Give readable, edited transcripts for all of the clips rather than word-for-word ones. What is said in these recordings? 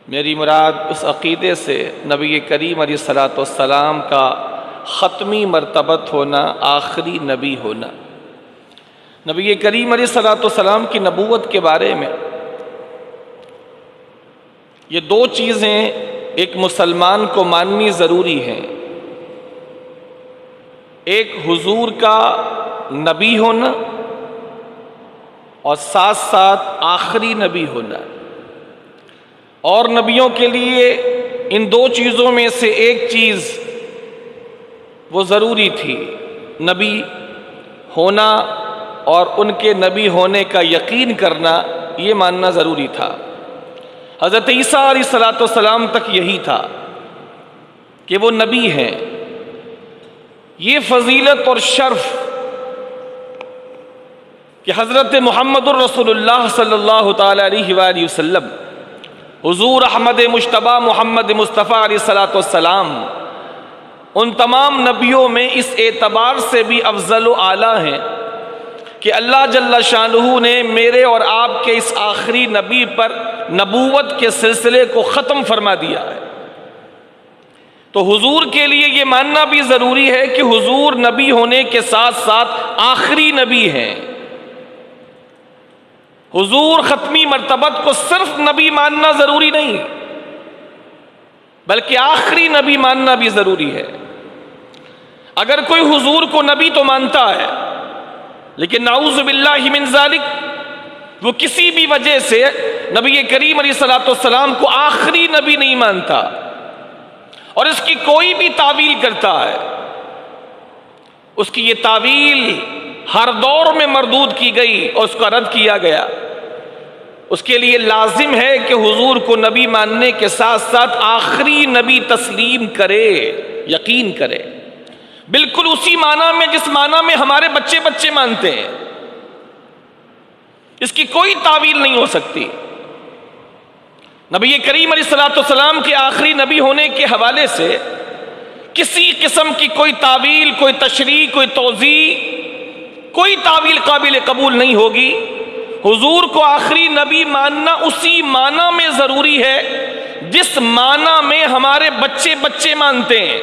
میری مراد اس عقیدے سے نبی کریم علیہ الصلوۃ والسلام کا ختمی مرتبت ہونا، آخری نبی ہونا۔ نبی کریم علیہ الصلوۃ والسلام کی نبوت کے بارے میں یہ دو چیزیں ایک مسلمان کو ماننی ضروری ہیں، ایک حضور کا نبی ہونا اور ساتھ ساتھ آخری نبی ہونا۔ اور نبیوں کے لیے ان دو چیزوں میں سے ایک چیز وہ ضروری تھی، نبی ہونا اور ان کے نبی ہونے کا یقین کرنا، یہ ماننا ضروری تھا۔ حضرت عیسیٰ علیہ الصلوۃ والسلام تک یہی تھا کہ وہ نبی ہیں۔ یہ فضیلت اور شرف کہ حضرت محمد الرسول اللہ صلی اللہ تعالی علیہ وآلہ وسلم، حضور احمد مجتبی محمد مصطفیٰ علیہ الصلوۃ والسلام ان تمام نبیوں میں اس اعتبار سے بھی افضل و اعلیٰ ہیں کہ اللہ جل شانہ نے میرے اور آپ کے اس آخری نبی پر نبوت کے سلسلے کو ختم فرما دیا ہے۔ تو حضور کے لیے یہ ماننا بھی ضروری ہے کہ حضور نبی ہونے کے ساتھ ساتھ آخری نبی ہیں۔ حضور ختمی مرتبت کو صرف نبی ماننا ضروری نہیں، بلکہ آخری نبی ماننا بھی ضروری ہے۔ اگر کوئی حضور کو نبی تو مانتا ہے، لیکن نعوذ باللہ من ذالک وہ کسی بھی وجہ سے نبی کریم علیہ الصلوۃ والسلام کو آخری نبی نہیں مانتا اور اس کی کوئی بھی تعویل کرتا ہے، اس کی یہ تعویل ہر دور میں مردود کی گئی اور اس کا رد کیا گیا۔ اس کے لیے لازم ہے کہ حضور کو نبی ماننے کے ساتھ ساتھ آخری نبی تسلیم کرے، یقین کرے، بالکل اسی معنی میں جس معنی میں ہمارے بچے مانتے ہیں۔ اس کی کوئی تعویل نہیں ہو سکتی۔ نبی کریم علیہ الصلوۃ والسلام کے آخری نبی ہونے کے حوالے سے کسی قسم کی کوئی تعویل، کوئی تشریح، کوئی توضیح، کوئی تعویل قابل قبول نہیں ہوگی۔ حضور کو آخری نبی ماننا اسی معنی میں ضروری ہے جس معنی میں ہمارے بچے مانتے ہیں،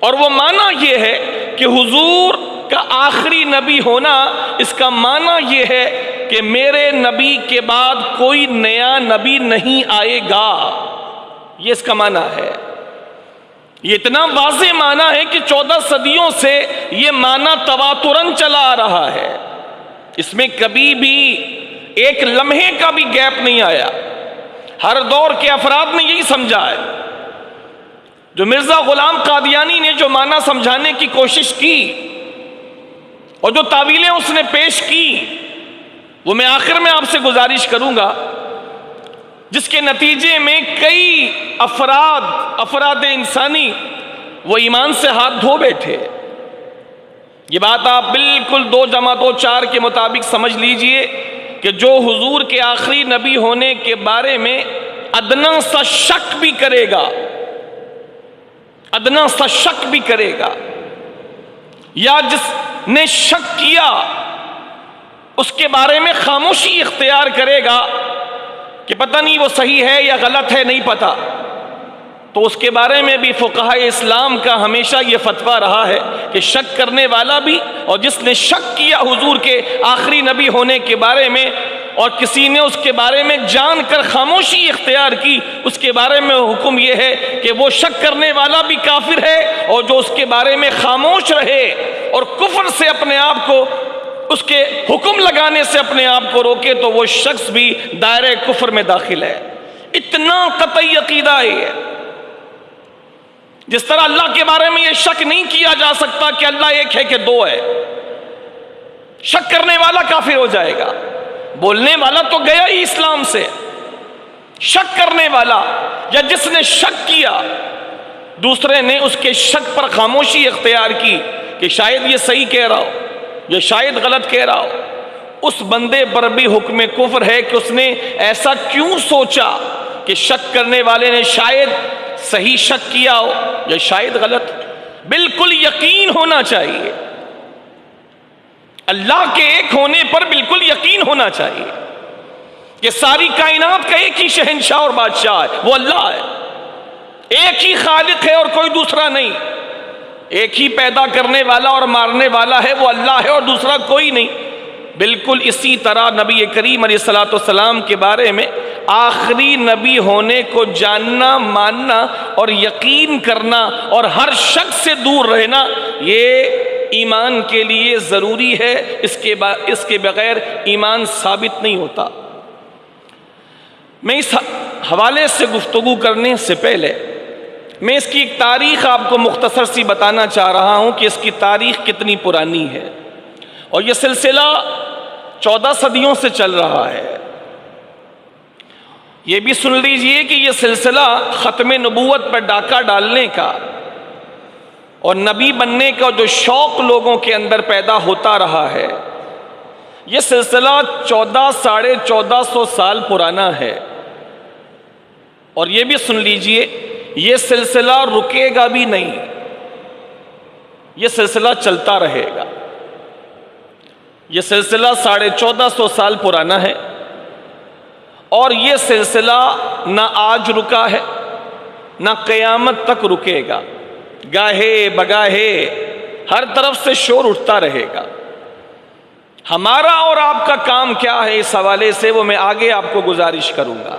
اور وہ معنی یہ ہے کہ حضور کا آخری نبی ہونا، اس کا معنی یہ ہے کہ میرے نبی کے بعد کوئی نیا نبی نہیں آئے گا، یہ اس کا معنی ہے۔ یہ اتنا واضح معنی ہے کہ 14 صدیوں سے یہ معنی تواتراً چلا آ رہا ہے، اس میں کبھی بھی ایک لمحے کا بھی گیپ نہیں آیا۔ ہر دور کے افراد نے یہی سمجھا ہے۔ جو مرزا غلام قادیانی نے جو معنی سمجھانے کی کوشش کی اور جو تعویلیں اس نے پیش کی، وہ میں آخر میں آپ سے گزارش کروں گا، جس کے نتیجے میں کئی افراد انسانی وہ ایمان سے ہاتھ دھو بیٹھے۔ یہ بات آپ بالکل 2 + 2 = 4 کے مطابق سمجھ لیجئے کہ جو حضور کے آخری نبی ہونے کے بارے میں ادنا سا شک بھی کرے گا، یا جس نے شک کیا اس کے بارے میں خاموشی اختیار کرے گا کہ پتہ نہیں وہ صحیح ہے یا غلط ہے، نہیں پتہ، تو اس کے بارے میں بھی فقہاء اسلام کا ہمیشہ یہ فتویٰ رہا ہے کہ شک کرنے والا بھی اور جس نے شک کیا حضور کے آخری نبی ہونے کے بارے میں اور کسی نے اس کے بارے میں جان کر خاموشی اختیار کی، اس کے بارے میں حکم یہ ہے کہ وہ شک کرنے والا بھی کافر ہے، اور جو اس کے بارے میں خاموش رہے اور کفر سے اپنے آپ کو، اس کے حکم لگانے سے اپنے آپ کو روکے، تو وہ شخص بھی دائرہ کفر میں داخل ہے۔ اتنا قطعی عقیدہ ہے۔ جس طرح اللہ کے بارے میں یہ شک نہیں کیا جا سکتا کہ اللہ ایک ہے کہ 2 ہے، شک کرنے والا کافر ہو جائے گا۔ بولنے والا تو گیا ہی اسلام سے، شک کرنے والا یا جس نے شک کیا، دوسرے نے اس کے شک پر خاموشی اختیار کی کہ شاید یہ صحیح کہہ رہا ہو یا شاید غلط کہہ رہا ہو، اس بندے پر بھی حکم کفر ہے کہ اس نے ایسا کیوں سوچا کہ شک کرنے والے نے شاید صحیح شک کیا ہو یا شاید غلط۔ بالکل یقین ہونا چاہیے، اللہ کے ایک ہونے پر بالکل یقین ہونا چاہیے۔ کہ ساری کائنات کا ایک ہی شہنشاہ اور بادشاہ ہے، وہ اللہ ہے، ایک ہی خالق ہے اور کوئی دوسرا نہیں، ایک ہی پیدا کرنے والا اور مارنے والا ہے، وہ اللہ ہے اور دوسرا کوئی نہیں۔ بالکل اسی طرح نبی کریم علیہ الصلوۃ والسلام کے بارے میں آخری نبی ہونے کو جاننا، ماننا اور یقین کرنا اور ہر شک سے دور رہنا، یہ ایمان کے لیے ضروری ہے، اس کے بغیر ایمان ثابت نہیں ہوتا۔ میں اس حوالے سے گفتگو کرنے سے پہلے میں اس کی ایک تاریخ آپ کو مختصر سی بتانا چاہ رہا ہوں کہ اس کی تاریخ کتنی پرانی ہے، اور یہ سلسلہ 14 صدیوں سے چل رہا ہے۔ یہ بھی سن لیجئے کہ یہ سلسلہ ختم نبوت پر ڈاکہ ڈالنے کا اور نبی بننے کا جو شوق لوگوں کے اندر پیدا ہوتا رہا ہے، یہ سلسلہ 1400 سال پرانا ہے۔ اور یہ بھی سن لیجئے یہ سلسلہ رکے گا بھی نہیں، یہ سلسلہ چلتا رہے گا۔ یہ سلسلہ 1450 سال پرانا ہے، اور یہ سلسلہ نہ آج رکا ہے نہ قیامت تک رکے گا۔ گاہے بگاہے ہر طرف سے شور اٹھتا رہے گا۔ ہمارا اور آپ کا کام کیا ہے اس حوالے سے وہ میں آگے آپ کو گزارش کروں گا۔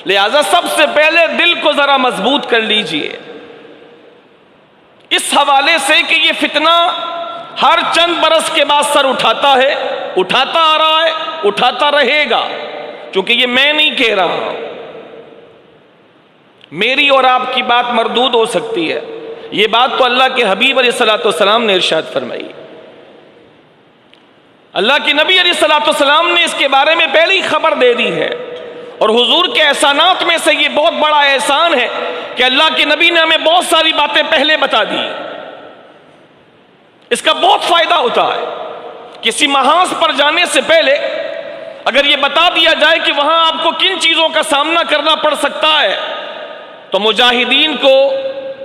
لہذا سب سے پہلے دل کو ذرا مضبوط کر لیجئے اس حوالے سے کہ یہ فتنہ ہر چند برس کے بعد سر اٹھاتا ہے، اٹھاتا آ رہا ہے، اٹھاتا رہے گا، چونکہ یہ میں نہیں کہہ رہا ہوں، میری اور آپ کی بات مردود ہو سکتی ہے، یہ بات تو اللہ کے حبیب علیہ الصلوۃ والسلام نے ارشاد فرمائی۔ اللہ کے نبی علیہ الصلوۃ والسلام نے اس کے بارے میں پہلے ہی خبر دے دی ہے، اور حضور کے احسانات میں سے یہ بہت بڑا احسان ہے کہ اللہ کے نبی نے ہمیں بہت ساری باتیں پہلے بتا دی۔ اس کا بہت فائدہ ہوتا ہے، کسی محاذ پر جانے سے پہلے اگر یہ بتا دیا جائے کہ وہاں آپ کو کن چیزوں کا سامنا کرنا پڑ سکتا ہے، تو مجاہدین کو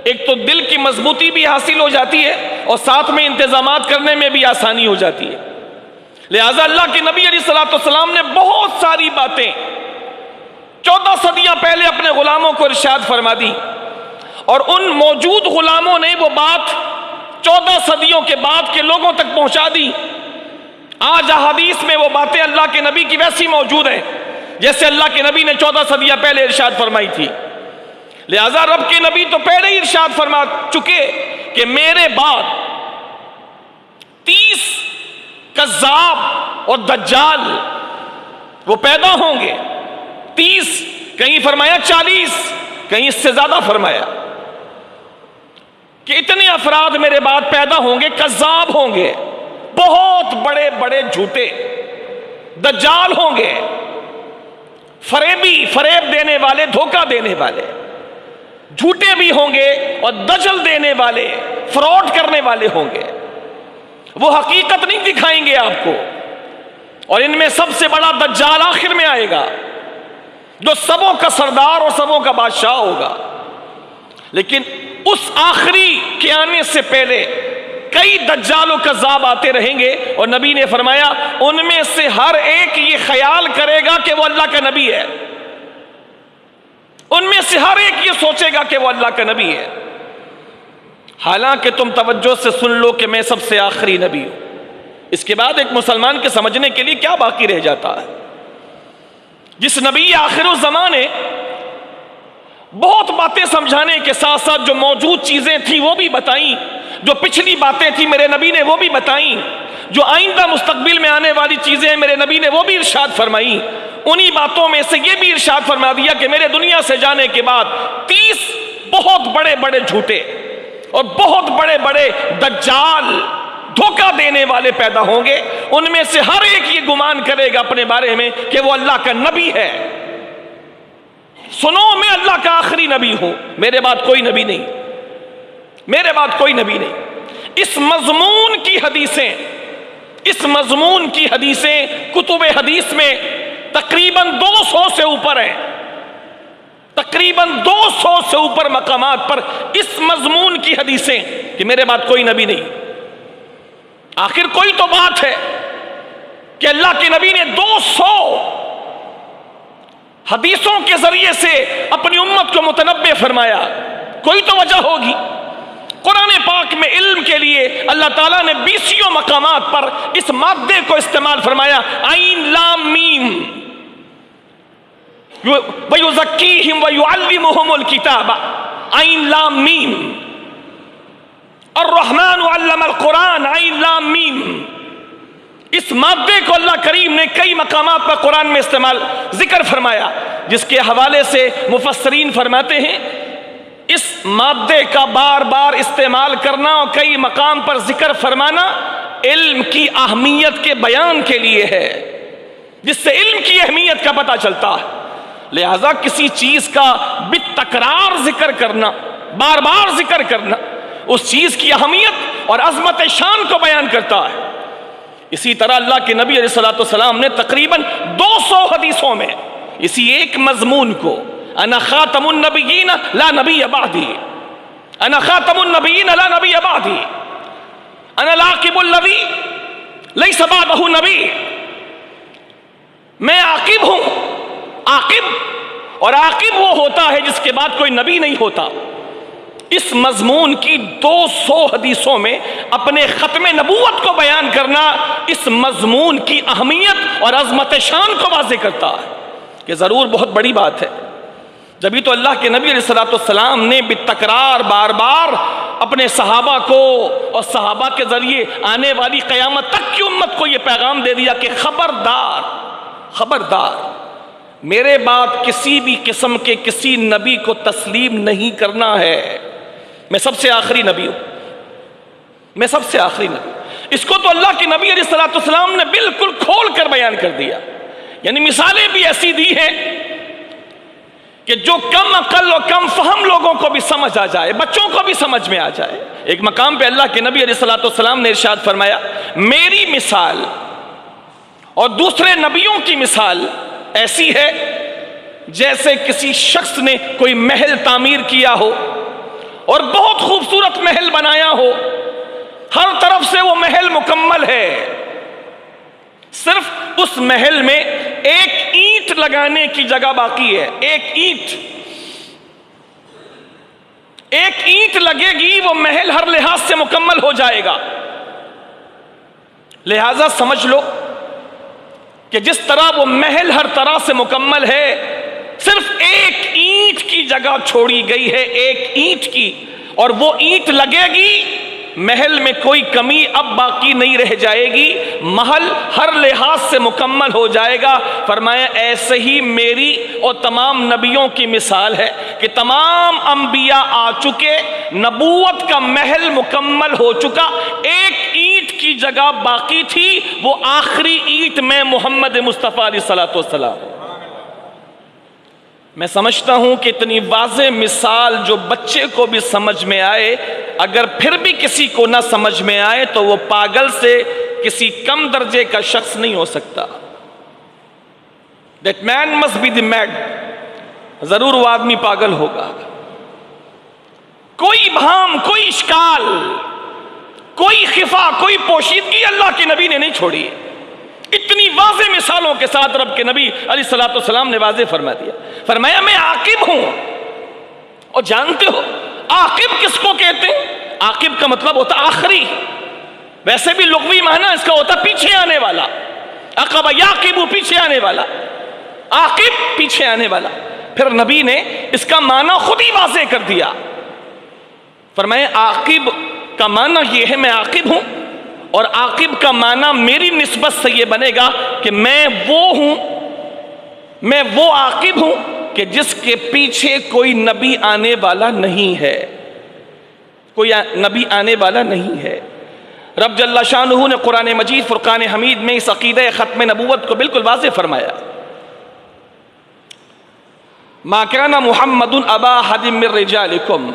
ایک تو دل کی مضبوطی بھی حاصل ہو جاتی ہے اور ساتھ میں انتظامات کرنے میں بھی آسانی ہو جاتی ہے۔ لہذا اللہ کے نبی علیہ الصلوۃ والسلام نے بہت ساری باتیں 14 صدیاں پہلے اپنے غلاموں کو ارشاد فرما دی، اور ان موجود غلاموں نے وہ بات 14 صدیوں کے بعد کے لوگوں تک پہنچا دی۔ آج احادیث میں وہ باتیں اللہ کے نبی کی ویسی موجود ہیں جیسے اللہ کے نبی نے 14 صدیاں پہلے ارشاد فرمائی تھی۔ لہذا رب کے نبی تو پہلے ہی ارشاد فرما چکے کہ میرے بعد 30 کذاب اور دجال وہ پیدا ہوں گے۔ 30، کہیں فرمایا 40، کہیں اس سے زیادہ فرمایا کہ اتنے افراد میرے بعد پیدا ہوں گے، کذاب ہوں گے، بہت بڑے بڑے جھوٹے، دجال ہوں گے، فریب دینے والے، دھوکہ دینے والے، جھوٹے بھی ہوں گے اور دجل دینے والے، فراڈ کرنے والے ہوں گے۔ وہ حقیقت نہیں دکھائیں گے آپ کو، اور ان میں سب سے بڑا دجال آخر میں آئے گا جو سبوں کا سردار اور سبوں کا بادشاہ ہوگا۔ لیکن اس آخری کے آنے سے پہلے کئی دجال و کذاب آتے رہیں گے، اور نبی نے فرمایا ان میں سے ہر ایک یہ خیال کرے گا کہ وہ اللہ کا نبی ہے، ان میں سے ہر ایک یہ سوچے گا کہ وہ اللہ کا نبی ہے، حالانکہ تم توجہ سے سن لو کہ میں سب سے آخری نبی ہوں۔ اس کے بعد ایک مسلمان کے سمجھنے کے لیے کیا باقی رہ جاتا ہے؟ جس نبی آخر الزمان نے بہت باتیں سمجھانے کے ساتھ ساتھ جو موجود چیزیں تھیں وہ بھی بتائیں، جو پچھلی باتیں تھیں میرے نبی نے وہ بھی بتائیں، جو آئندہ مستقبل میں آنے والی چیزیں میرے نبی نے وہ بھی ارشاد فرمائیں۔ انہی باتوں میں سے یہ بھی ارشاد فرما دیا کہ میرے دنیا سے جانے کے بعد 30 بہت بڑے بڑے جھوٹے اور بہت بڑے بڑے دجال، دھوکہ دینے والے پیدا ہوں گے، ان میں سے ہر ایک یہ گمان کرے گا اپنے بارے میں کہ وہ اللہ کا نبی ہے۔ سنو، میں اللہ کا آخری نبی ہوں، میرے بعد کوئی نبی نہیں، میرے بعد کوئی نبی نہیں۔ اس مضمون کی حدیثیں کتب حدیث میں تقریباً 200 سے اوپر ہیں، تقریباً 200 سے اوپر مقامات پر اس مضمون کی حدیثیں کہ میرے بعد کوئی نبی نہیں۔ آخر کوئی تو بات ہے کہ اللہ کے نبی نے 200 حدیثوں کے ذریعے سے اپنی امت کو متنبع فرمایا، کوئی تو وجہ ہوگی۔ قرآن پاک میں علم کے لیے اللہ تعالیٰ نے 20 مقامات پر اس مادے کو استعمال فرمایا، عین لام میم، وَيُزَكِّيهِمْ وَيُعَلِّمُهُمُ الْكِتَابَ، عین لام میم، الرحمن علم القرآن، عین لام میم۔ اس مادے کو اللہ کریم نے کئی مقامات پر قرآن میں استعمال ذکر فرمایا، جس کے حوالے سے مفسرین فرماتے ہیں اس مادے کا بار بار استعمال کرنا اور کئی مقام پر ذکر فرمانا علم کی اہمیت کے بیان کے لیے ہے، جس سے علم کی اہمیت کا پتہ چلتا ہے۔ لہذا کسی چیز کا بالتکرار ذکر کرنا، بار بار ذکر کرنا، اس چیز کی اہمیت اور عظمت شان کو بیان کرتا ہے۔ اسی طرح اللہ کے نبی علیہ السلام نے تقریباً 200 حدیثوں میں اسی ایک مضمون کو، انا خاتم النبیین لا نبی بعدی، انا خاتم النبیین لا نبی بعدی، انا العاقب الذی لیس بعدہ نبی، میں عاقب ہوں۔ عاقب، اور عاقب وہ ہوتا ہے جس کے بعد کوئی نبی نہیں ہوتا۔ اس مضمون کی 200 حدیثوں میں اپنے ختم نبوت کو بیان کرنا اس مضمون کی اہمیت اور عظمت شان کو واضح کرتا ہے کہ ضرور بہت بڑی بات ہے۔ جبھی تو اللہ کے نبی علیہ السلام نے بالتکرار بار بار اپنے صحابہ کو اور صحابہ کے ذریعے آنے والی قیامت تک کی امت کو یہ پیغام دے دیا کہ خبردار، خبردار، میرے بعد کسی بھی قسم کے کسی نبی کو تسلیم نہیں کرنا ہے، میں سب سے آخری نبی ہوں، میں سب سے آخری نبی ہوں۔ اس کو تو اللہ کے نبی علیہ السلام نے بالکل کھول کر بیان کر دیا، یعنی مثالیں بھی ایسی دی ہیں کہ جو کم عقل اور کم فہم لوگوں کو بھی سمجھ آ جائے، بچوں کو بھی سمجھ میں آ جائے۔ ایک مقام پہ اللہ کے نبی علیہ السلام نے ارشاد فرمایا، میری مثال اور دوسرے نبیوں کی مثال ایسی ہے جیسے کسی شخص نے کوئی محل تعمیر کیا ہو اور بہت خوبصورت محل بنایا ہو، ہر طرف سے وہ محل مکمل ہے، صرف اس محل میں ایک اینٹ لگانے کی جگہ باقی ہے۔ ایک اینٹ لگے گی، وہ محل ہر لحاظ سے مکمل ہو جائے گا۔ لہذا سمجھ لو کہ جس طرح وہ محل ہر طرح سے مکمل ہے، صرف ایک اینٹ کی جگہ چھوڑی گئی ہے، ایک اینٹ کی، اور وہ اینٹ لگے گی، محل میں کوئی کمی اب باقی نہیں رہ جائے گی، محل ہر لحاظ سے مکمل ہو جائے گا۔ فرمایا ایسے ہی میری اور تمام نبیوں کی مثال ہے کہ تمام انبیاء آ چکے، نبوت کا محل مکمل ہو چکا، ایک اینٹ کی جگہ باقی تھی، وہ آخری اینٹ میں محمد مصطفیٰ علیہ السلام۔ میں سمجھتا ہوں کہ اتنی واضح مثال جو بچے کو بھی سمجھ میں آئے، اگر پھر بھی کسی کو نہ سمجھ میں آئے تو وہ پاگل سے کسی کم درجے کا شخص نہیں ہو سکتا۔ That man must be the mad، ضرور وہ آدمی پاگل ہوگا۔ کوئی بھام، کوئی اشکال، کوئی خفا، کوئی پوشیدگی اللہ کے نبی نے نہیں چھوڑی۔ اتنی واضح مثالوں کے ساتھ رب کے نبی علیہ السلام نے واضح فرما دیا۔ فرمایا میں عاقب ہوں، اور جانتے ہو عاقب کس کو کہتے ہیں؟ عاقب کا مطلب ہوتا آخری، ویسے بھی لغوی معنی اس کا ہوتا پیچھے آنے والا، عقب یعقب پیچھے آنے والا، عاقب پیچھے آنے والا۔ پھر نبی نے اس کا معنی خود ہی واضح کر دیا، فرمایا عاقب کا معنی یہ ہے میں عاقب ہوں، اور عاقب کا معنی میری نسبت سے یہ بنے گا کہ میں وہ ہوں، میں وہ عاقب ہوں کہ جس کے پیچھے کوئی نبی آنے والا نہیں ہے، کوئی نبی آنے والا نہیں ہے۔ رب جل شانہ نے قرآن مجید فرقان حمید میں اس عقیدہ ختم نبوت کو بالکل واضح فرمایا، ما کان محمد ابا احد من رجالکم،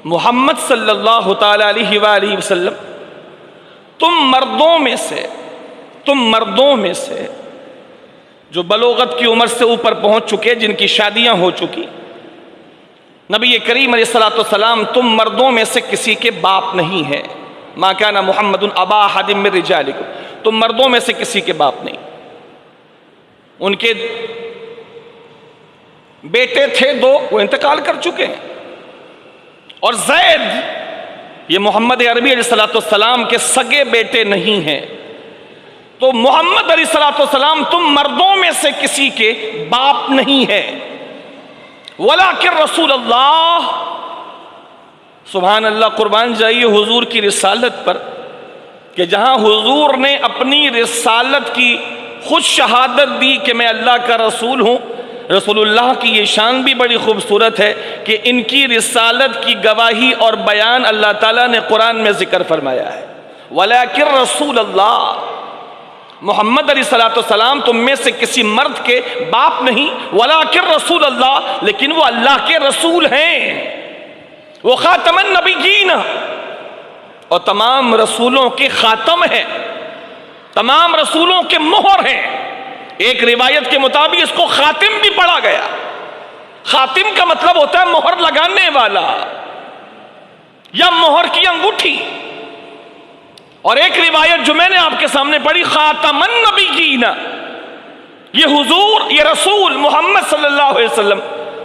محمد صلی اللہ تعالی علیہ وآلہ وسلم تم مردوں میں سے جو بلوغت کی عمر سے اوپر پہنچ چکے، جن کی شادیاں ہو چکی، نبی کریم علیہ السلام تم مردوں میں سے کسی کے باپ نہیں ہے۔ ما کان محمد ابا احد من رجالکم، تم مردوں میں سے کسی کے باپ نہیں، ان کے بیٹے تھے 2، وہ انتقال کر چکے ہیں، اور زید یہ محمد عربی علیہ السلام کے سگے بیٹے نہیں ہیں، تو محمد علیہ السلام تم مردوں میں سے کسی کے باپ نہیں ہے، ولیکن رسول اللہ۔ سبحان اللہ، قربان جائیے حضور کی رسالت پر کہ جہاں حضور نے اپنی رسالت کی خود شہادت دی کہ میں اللہ کا رسول ہوں، رسول اللہ کی یہ شان بھی بڑی خوبصورت ہے کہ ان کی رسالت کی گواہی اور بیان اللہ تعالیٰ نے قرآن میں ذکر فرمایا ہے، ولیکن رسول اللہ، محمد علیہ السلام تم میں سے کسی مرد کے باپ نہیں، ولیکن رسول اللہ، لیکن وہ اللہ کے رسول ہیں، وہ خاتم النبیین اور تمام رسولوں کے خاتم ہیں، تمام رسولوں کے مہر ہیں۔ ایک روایت کے مطابق اس کو خاتم بھی پڑھا گیا۔ خاتم کا مطلب ہوتا ہے مہر لگانے والا یا مہر کی انگوٹھی، اور ایک روایت جو میں نے آپ کے سامنے پڑھی، خاتم النبیین، یہ حضور، یہ رسول محمد صلی اللہ علیہ وسلم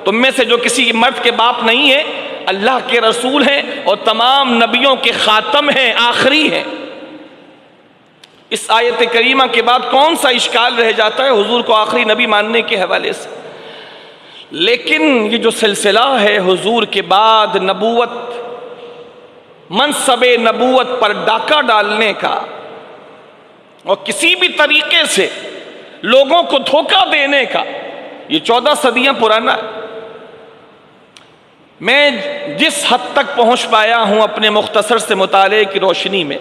تم میں سے جو کسی مرد کے باپ نہیں ہے، اللہ کے رسول ہیں اور تمام نبیوں کے خاتم ہیں، آخری ہیں۔ اس آیت کریمہ کے بعد کون سا اشکال رہ جاتا ہے حضور کو آخری نبی ماننے کے حوالے سے؟ لیکن یہ جو سلسلہ ہے حضور کے بعد نبوت، منصب نبوت پر ڈاکہ ڈالنے کا اور کسی بھی طریقے سے لوگوں کو دھوکہ دینے کا، یہ 14 صدیاں پرانا ہے۔ میں جس حد تک پہنچ پایا ہوں اپنے مختصر سے مطالعے کی روشنی میں،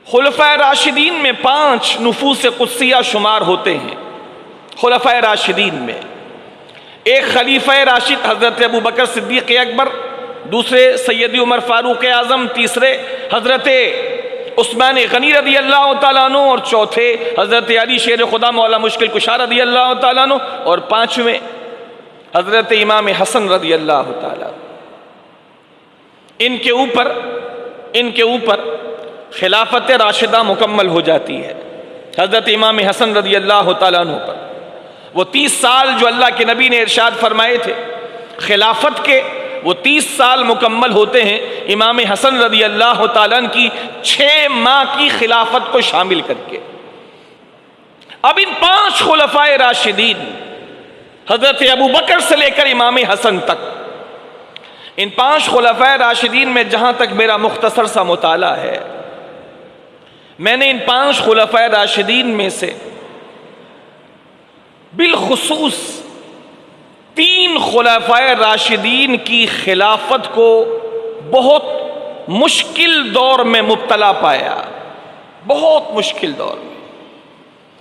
خلفائے راشدین میں 5 نفوس قدسیہ شمار ہوتے ہیں۔ خلفائے راشدین میں ایک خلیفہ راشد حضرت ابو بکر صدیق اکبر، دوسرے سیدی عمر فاروق اعظم، تیسرے حضرت عثمان غنی رضی اللہ تعالیٰ عنہ، اور چوتھے حضرت علی شیر خدا مولا مشکل کشا رضی اللہ تعالیٰ عنہ، اور 5ویں حضرت امام حسن رضی اللہ تعالیٰ۔ ان کے اوپر خلافت راشدہ مکمل ہو جاتی ہے حضرت امام حسن رضی اللہ تعالیٰ عنہ پر۔ وہ 30 سال جو اللہ کے نبی نے ارشاد فرمائے تھے خلافت کے، وہ 30 سال مکمل ہوتے ہیں امام حسن رضی اللہ تعالیٰ عنہ کی 6 ماہ کی خلافت کو شامل کر کے۔ اب ان 5 خلفائے راشدین، حضرت ابو بکر سے لے کر امام حسن تک، ان 5 خلفائے راشدین میں جہاں تک میرا مختصر سا مطالعہ ہے، میں نے ان 5 خلفائے راشدین میں سے بالخصوص 3 خلفائے راشدین کی خلافت کو بہت مشکل دور میں مبتلا پایا، بہت مشکل دور میں،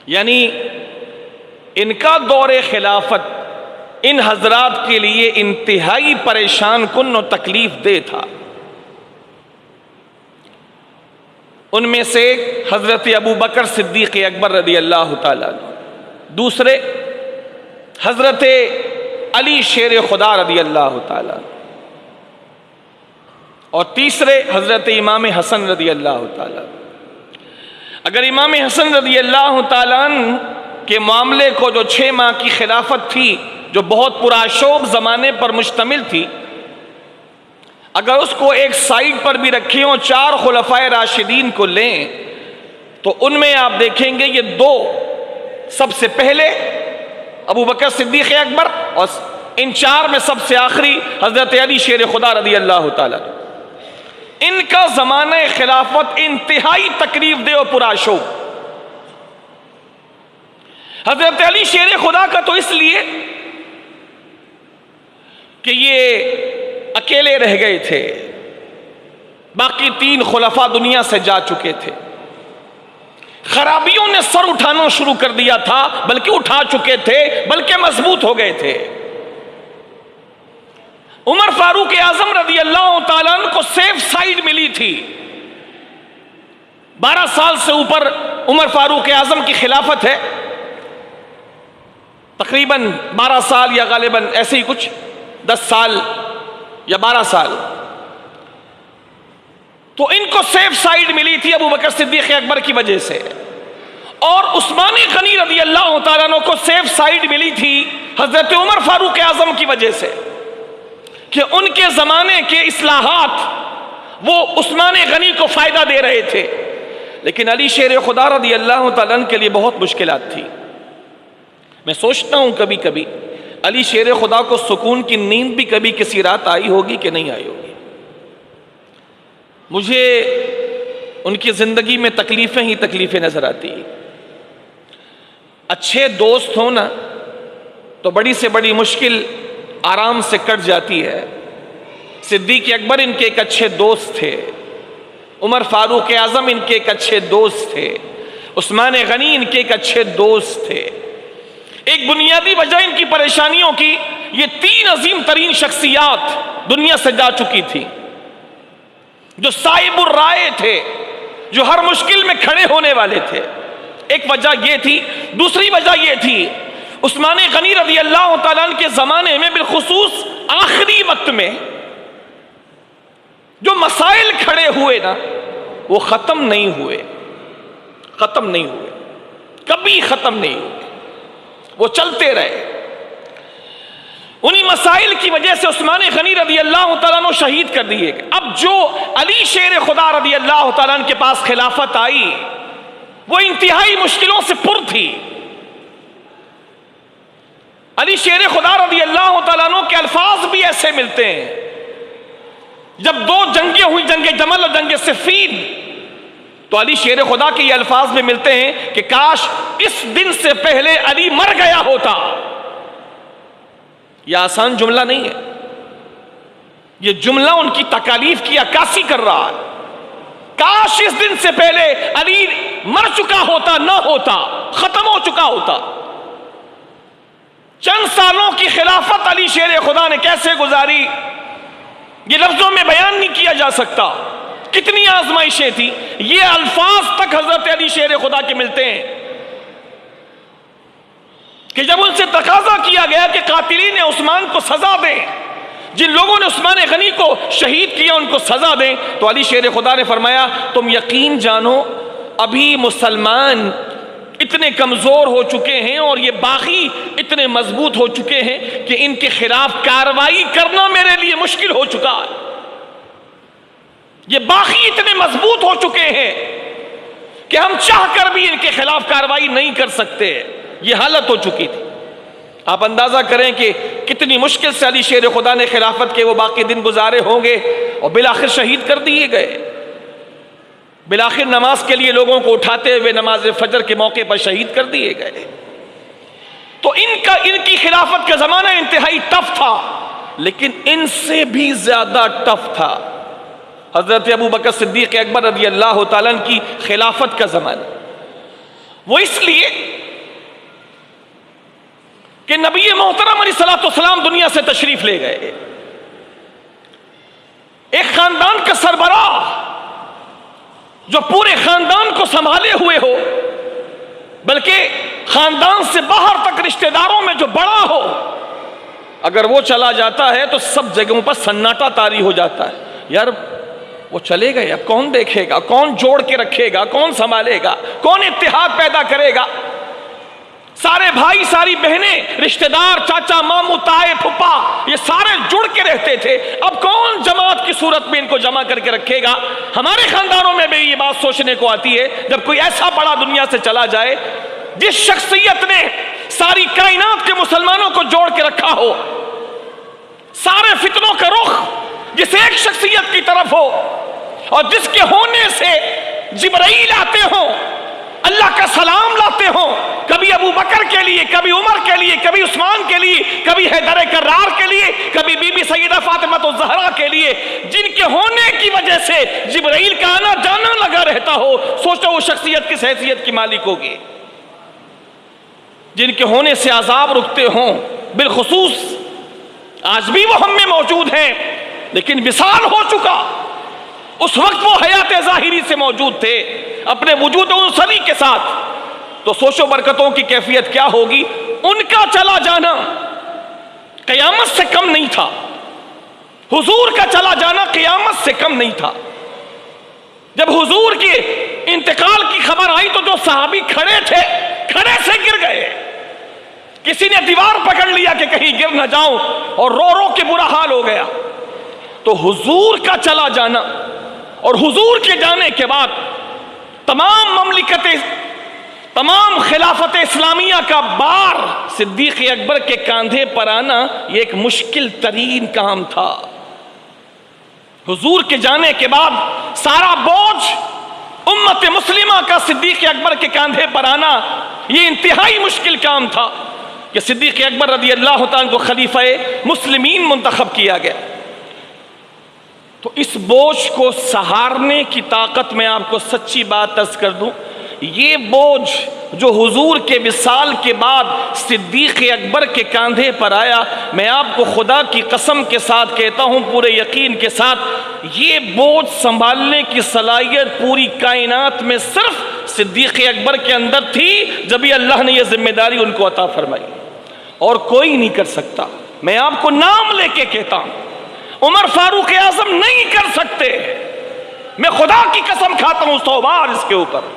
یعنی ان کا دور خلافت ان حضرات کے لیے انتہائی پریشان کن و تکلیف دہ تھا۔ ان میں سے ایک حضرت ابو بکر صدیق اکبر رضی اللہ تعالیٰ عنہ، دوسرے حضرت علی شیر خدا رضی اللہ تعالیٰ عنہ، اور تیسرے حضرت امام حسن رضی اللہ تعالیٰ عنہ۔ اگر امام حسن رضی اللہ تعالیٰ عنہ کے معاملے کو، جو 6 ماہ کی خلافت تھی جو بہت پرآشوب زمانے پر مشتمل تھی، اگر اس کو ایک سائیڈ پر بھی رکھیں اور 4 خلفائے راشدین کو لیں تو ان میں آپ دیکھیں گے یہ 2 سب سے پہلے ابو بکر صدیق اکبر، اور ان 4 میں سب سے آخری حضرت علی شیر خدا رضی اللہ تعالیٰ۔ ان کا زمانہ خلافت انتہائی تکلیف دہ اور پرآشوب۔ حضرت علی شیر خدا کا تو اس لیے کہ یہ اکیلے رہ گئے تھے، باقی 3 خلفاء دنیا سے جا چکے تھے، خرابیوں نے سر اٹھانا شروع کر دیا تھا، بلکہ اٹھا چکے تھے، بلکہ مضبوط ہو گئے تھے۔ عمر فاروق اعظم رضی اللہ تعالیٰ عنہ کو سیف سائیڈ ملی تھی، 12 سال سے اوپر عمر فاروق اعظم کی خلافت ہے، تقریباً 12 سال یا غالباً ایسے ہی کچھ 10 سال یا 12 سال، تو ان کو سیف سائیڈ ملی تھی ابو بکر صدیق اکبر کی وجہ سے، اور عثمان غنی رضی اللہ تعالیٰ عنہ کو سیف سائیڈ ملی تھی حضرت عمر فاروق اعظم کی وجہ سے کہ ان کے زمانے کے اصلاحات وہ عثمان غنی کو فائدہ دے رہے تھے، لیکن علی شیر خدا رضی اللہ تعالیٰ عنہ کے لیے بہت مشکلات تھی۔ میں سوچتا ہوں کبھی کبھی علی شیر خدا کو سکون کی نیند بھی کبھی کسی رات آئی ہوگی کہ نہیں آئی ہوگی۔ مجھے ان کی زندگی میں تکلیفیں ہی تکلیفیں نظر آتی۔ اچھے دوست ہوں نا تو بڑی سے بڑی مشکل آرام سے کٹ جاتی ہے۔ صدیق اکبر ان کے ایک اچھے دوست تھے، عمر فاروق اعظم ان کے ایک اچھے دوست تھے، عثمان غنی ان کے ایک اچھے دوست تھے۔ ایک بنیادی وجہ ان کی پریشانیوں کی، یہ تین عظیم ترین شخصیات دنیا سے جا چکی تھی، جو صاحب الرائے تھے، جو ہر مشکل میں کھڑے ہونے والے تھے۔ ایک وجہ یہ تھی۔ دوسری وجہ یہ تھی عثمان غنی رضی اللہ تعالیٰ عنہ کے زمانے میں بالخصوص آخری وقت میں جو مسائل کھڑے ہوئے نا وہ ختم نہیں ہوئے، کبھی ختم نہیں ہوئے، وہ چلتے رہے۔ انہی مسائل کی وجہ سے عثمان غنی رضی اللہ تعالیٰ عنہ شہید کر دیے گئے۔ اب جو علی شیر خدا رضی اللہ تعالیٰ عنہ کے پاس خلافت آئی وہ انتہائی مشکلوں سے پر تھی۔ علی شیر خدا رضی اللہ تعالیٰ عنہ کے الفاظ بھی ایسے ملتے ہیں، جب دو جنگیں ہوئی، جنگ جمل اور جنگ صفین، تو علی شیر خدا کے یہ الفاظ بھی ملتے ہیں کہ کاش اس دن سے پہلے علی مر گیا ہوتا۔ یہ آسان جملہ نہیں ہے، یہ جملہ ان کی تکالیف کی عکاسی کر رہا ہے۔ کاش اس دن سے پہلے علی مر چکا ہوتا، نہ ہوتا، ختم ہو چکا ہوتا۔ چند سالوں کی خلافت علی شیر خدا نے کیسے گزاری یہ لفظوں میں بیان نہیں کیا جا سکتا۔ کتنی آزمائشیں تھی، یہ الفاظ تک حضرت علی شیر خدا کے ملتے ہیں کہ جب ان سے تقاضا کیا گیا کہ قاتلین عثمان کو سزا دیں، جن لوگوں نے عثمان غنی کو شہید کیا ان کو سزا دیں، تو علی شیر خدا نے فرمایا تم یقین جانو ابھی مسلمان اتنے کمزور ہو چکے ہیں اور یہ باغی اتنے مضبوط ہو چکے ہیں کہ ان کے خلاف کارروائی کرنا میرے لیے مشکل ہو چکا ہے۔ یہ باغی اتنے مضبوط ہو چکے ہیں کہ ہم چاہ کر بھی ان کے خلاف کارروائی نہیں کر سکتے۔ یہ حالت ہو چکی تھی۔ آپ اندازہ کریں کہ کتنی مشکل سے علی شیر خدا نے خلافت کے وہ باقی دن گزارے ہوں گے اور بالآخر شہید کر دیے گئے۔ بالآخر نماز کے لیے لوگوں کو اٹھاتے ہوئے نماز فجر کے موقع پر شہید کر دیے گئے۔ تو ان کی خلافت کا زمانہ انتہائی ٹف تھا، لیکن ان سے بھی زیادہ ٹف تھا حضرت ابو بکر صدیق اکبر رضی اللہ تعالیٰ عنہ کی خلافت کا زمانہ۔ وہ اس لیے کہ نبی محترم علیہ الصلوۃ والسلام دنیا سے تشریف لے گئے۔ ایک خاندان کا سربراہ جو پورے خاندان کو سنبھالے ہوئے ہو، بلکہ خاندان سے باہر تک رشتہ داروں میں جو بڑا ہو، اگر وہ چلا جاتا ہے تو سب جگہوں پر سناٹا طاری ہو جاتا ہے۔ یار وہ چلے گئے، اب کون دیکھے گا، کون جوڑ کے رکھے گا، کون سنبھالے گا، کون اتحاد پیدا کرے گا؟ سارے بھائی، ساری بہنیں، رشتہ دار، چاچا، ماموں، تائے، پھپھا، یہ سارے جڑ کے رہتے تھے۔ اب کون جماعت کی صورت میں ان کو جمع کر کے رکھے گا؟ ہمارے خاندانوں میں بھی یہ بات سوچنے کو آتی ہے، جب کوئی ایسا بڑا دنیا سے چلا جائے، جس شخصیت نے ساری کائنات کے مسلمانوں کو جوڑ کے رکھا ہو، سارے فتنوں کا رخ جس ایک شخصیت کی طرف ہو، اور جس کے ہونے سے جبرائیل آتے ہوں، اللہ کا سلام لاتے ہوں، کبھی ابو بکر کے لیے، کبھی عمر کے لیے، کبھی عثمان کے لیے، کبھی حیدر کرار کے لیے، کبھی بی بی سیدہ فاطمہ الزہرا کے لیے، جن کے ہونے کی وجہ سے جبرائیل کا آنا جانا لگا رہتا ہو، سوچو وہ شخصیت کس حیثیت کی مالک ہوگی؟ جن کے ہونے سے عذاب رکتے ہوں، بالخصوص آج بھی وہ ہم میں موجود ہیں، لیکن وصال ہو چکا۔ اس وقت وہ حیات ظاہری سے موجود تھے اپنے وجود انسانی کے ساتھ، تو سوچو برکتوں کی کیفیت کیا ہوگی۔ ان کا چلا جانا قیامت سے کم نہیں تھا، حضور کا چلا جانا قیامت سے کم نہیں تھا۔ جب حضور کی انتقال کی خبر آئی تو جو صحابی کھڑے تھے کھڑے سے گر گئے. کسی نے دیوار پکڑ لیا کہ کہیں گر نہ جاؤں, اور رو رو کے برا حال ہو گیا. تو حضور کا چلا جانا اور حضور کے جانے کے بعد تمام خلافت اسلامیہ کا بار صدیق اکبر کے کاندھے پر آنا یہ ایک مشکل ترین کام تھا. حضور کے جانے کے بعد سارا بوجھ امت مسلمہ کا صدیق اکبر کے کاندھے پر آنا یہ انتہائی مشکل کام تھا کہ صدیق اکبر رضی اللہ تعالیٰ کو خلیفہ مسلمین منتخب کیا گیا. تو اس بوجھ کو سہارنے کی طاقت میں آپ کو سچی بات عرض کر دوں, یہ بوجھ جو حضور کے وصال کے بعد صدیق اکبر کے کاندھے پر آیا, میں آپ کو خدا کی قسم کے ساتھ کہتا ہوں, پورے یقین کے ساتھ, یہ بوجھ سنبھالنے کی صلاحیت پوری کائنات میں صرف صدیق اکبر کے اندر تھی, جبھی اللہ نے یہ ذمہ داری ان کو عطا فرمائی, اور کوئی نہیں کر سکتا. میں آپ کو نام لے کے کہتا ہوں, عمر فاروق اعظم نہیں کر سکتے. میں خدا کی قسم کھاتا ہوں 100 بار اس کے اوپر.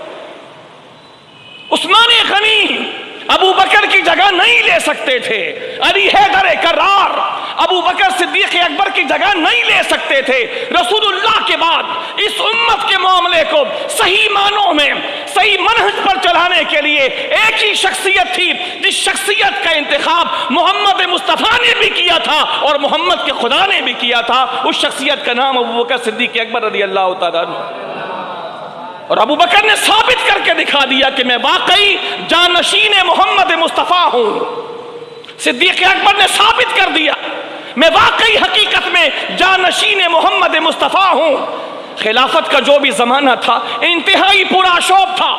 عثمان غنی ابو بکر کی جگہ نہیں لے سکتے تھے. علی حیدر کرار ابو بکر صدیق اکبر کی جگہ نہیں لے سکتے تھے. رسول اللہ کے بعد اس امت کے معاملے کو صحیح معنوں میں صحیح منہج پر چلانے کے لیے ایک ہی شخصیت تھی, جس شخصیت کا انتخاب محمد مصطفیٰ نے بھی کیا تھا اور محمد کے خدا نے بھی کیا تھا. اس شخصیت کا نام ابو بکر صدیق اکبر رضی اللہ تعالیٰ عنہ. اور ابو بکر نے ثابت کر کے دکھا دیا کہ میں واقعی جانشین محمد مصطفیٰ ہوں. صدیق اکبر نے ثابت کر دیا میں واقعی حقیقت میں جانشین محمد مصطفیٰ ہوں. خلافت کا جو بھی زمانہ تھا انتہائی پرآشوب تھا.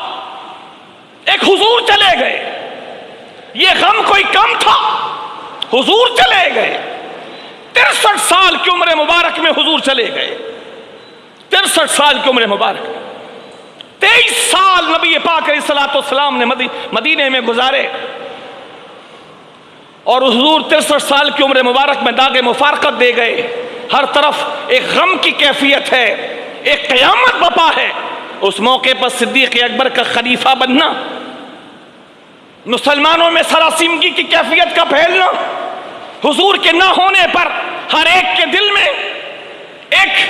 ایک حضور چلے گئے, یہ غم کوئی کم تھا. حضور چلے گئے, 63 سال کی عمر مبارک میں حضور چلے گئے. 63 سال کی عمر مبارک, 23 سال نبی پاک علیہ الصلوۃ والسلام نے مدینے میں گزارے, اور حضور 63 سال کی عمر مبارک میں داغ مفارقت دے گئے. ہر طرف ایک غم کی کیفیت ہے, ایک قیامت بپا ہے. اس موقع پر صدیق اکبر کا خلیفہ بننا, مسلمانوں میں سراسیمگی کی کیفیت کا پھیلنا, حضور کے نہ ہونے پر ہر ایک کے دل میں ایک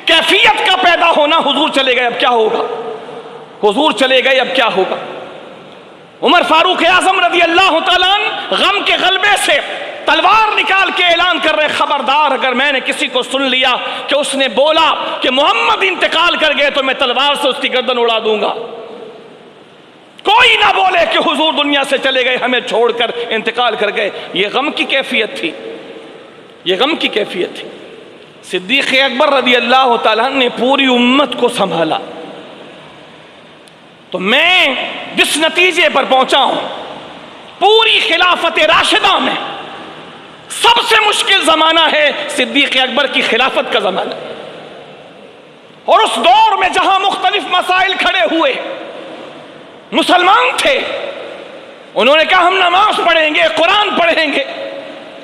کیفیت کا پیدا ہونا, حضور چلے گئے اب کیا ہوگا, حضور چلے گئے اب کیا ہوگا. عمر فاروق اعظم رضی اللہ تعالیٰ عنہ غم کے غلبے سے تلوار نکال کے اعلان کر رہے, خبردار اگر میں نے کسی کو سن لیا کہ اس نے بولا کہ محمد انتقال کر گئے تو میں تلوار سے اس کی گردن اڑا دوں گا. کوئی نہ بولے کہ حضور دنیا سے چلے گئے, ہمیں چھوڑ کر انتقال کر گئے. یہ غم کی کیفیت تھی, یہ غم کی کیفیت تھی. صدیق اکبر رضی اللہ تعالیٰ نے پوری امت کو سنبھالا. تو میں جس نتیجے پر پہنچا ہوں, پوری خلافت راشدہ میں سب سے مشکل زمانہ ہے صدیق اکبر کی خلافت کا زمانہ. اور اس دور میں جہاں مختلف مسائل کھڑے ہوئے, مسلمان تھے, انہوں نے کہا ہم نماز پڑھیں گے, قرآن پڑھیں گے,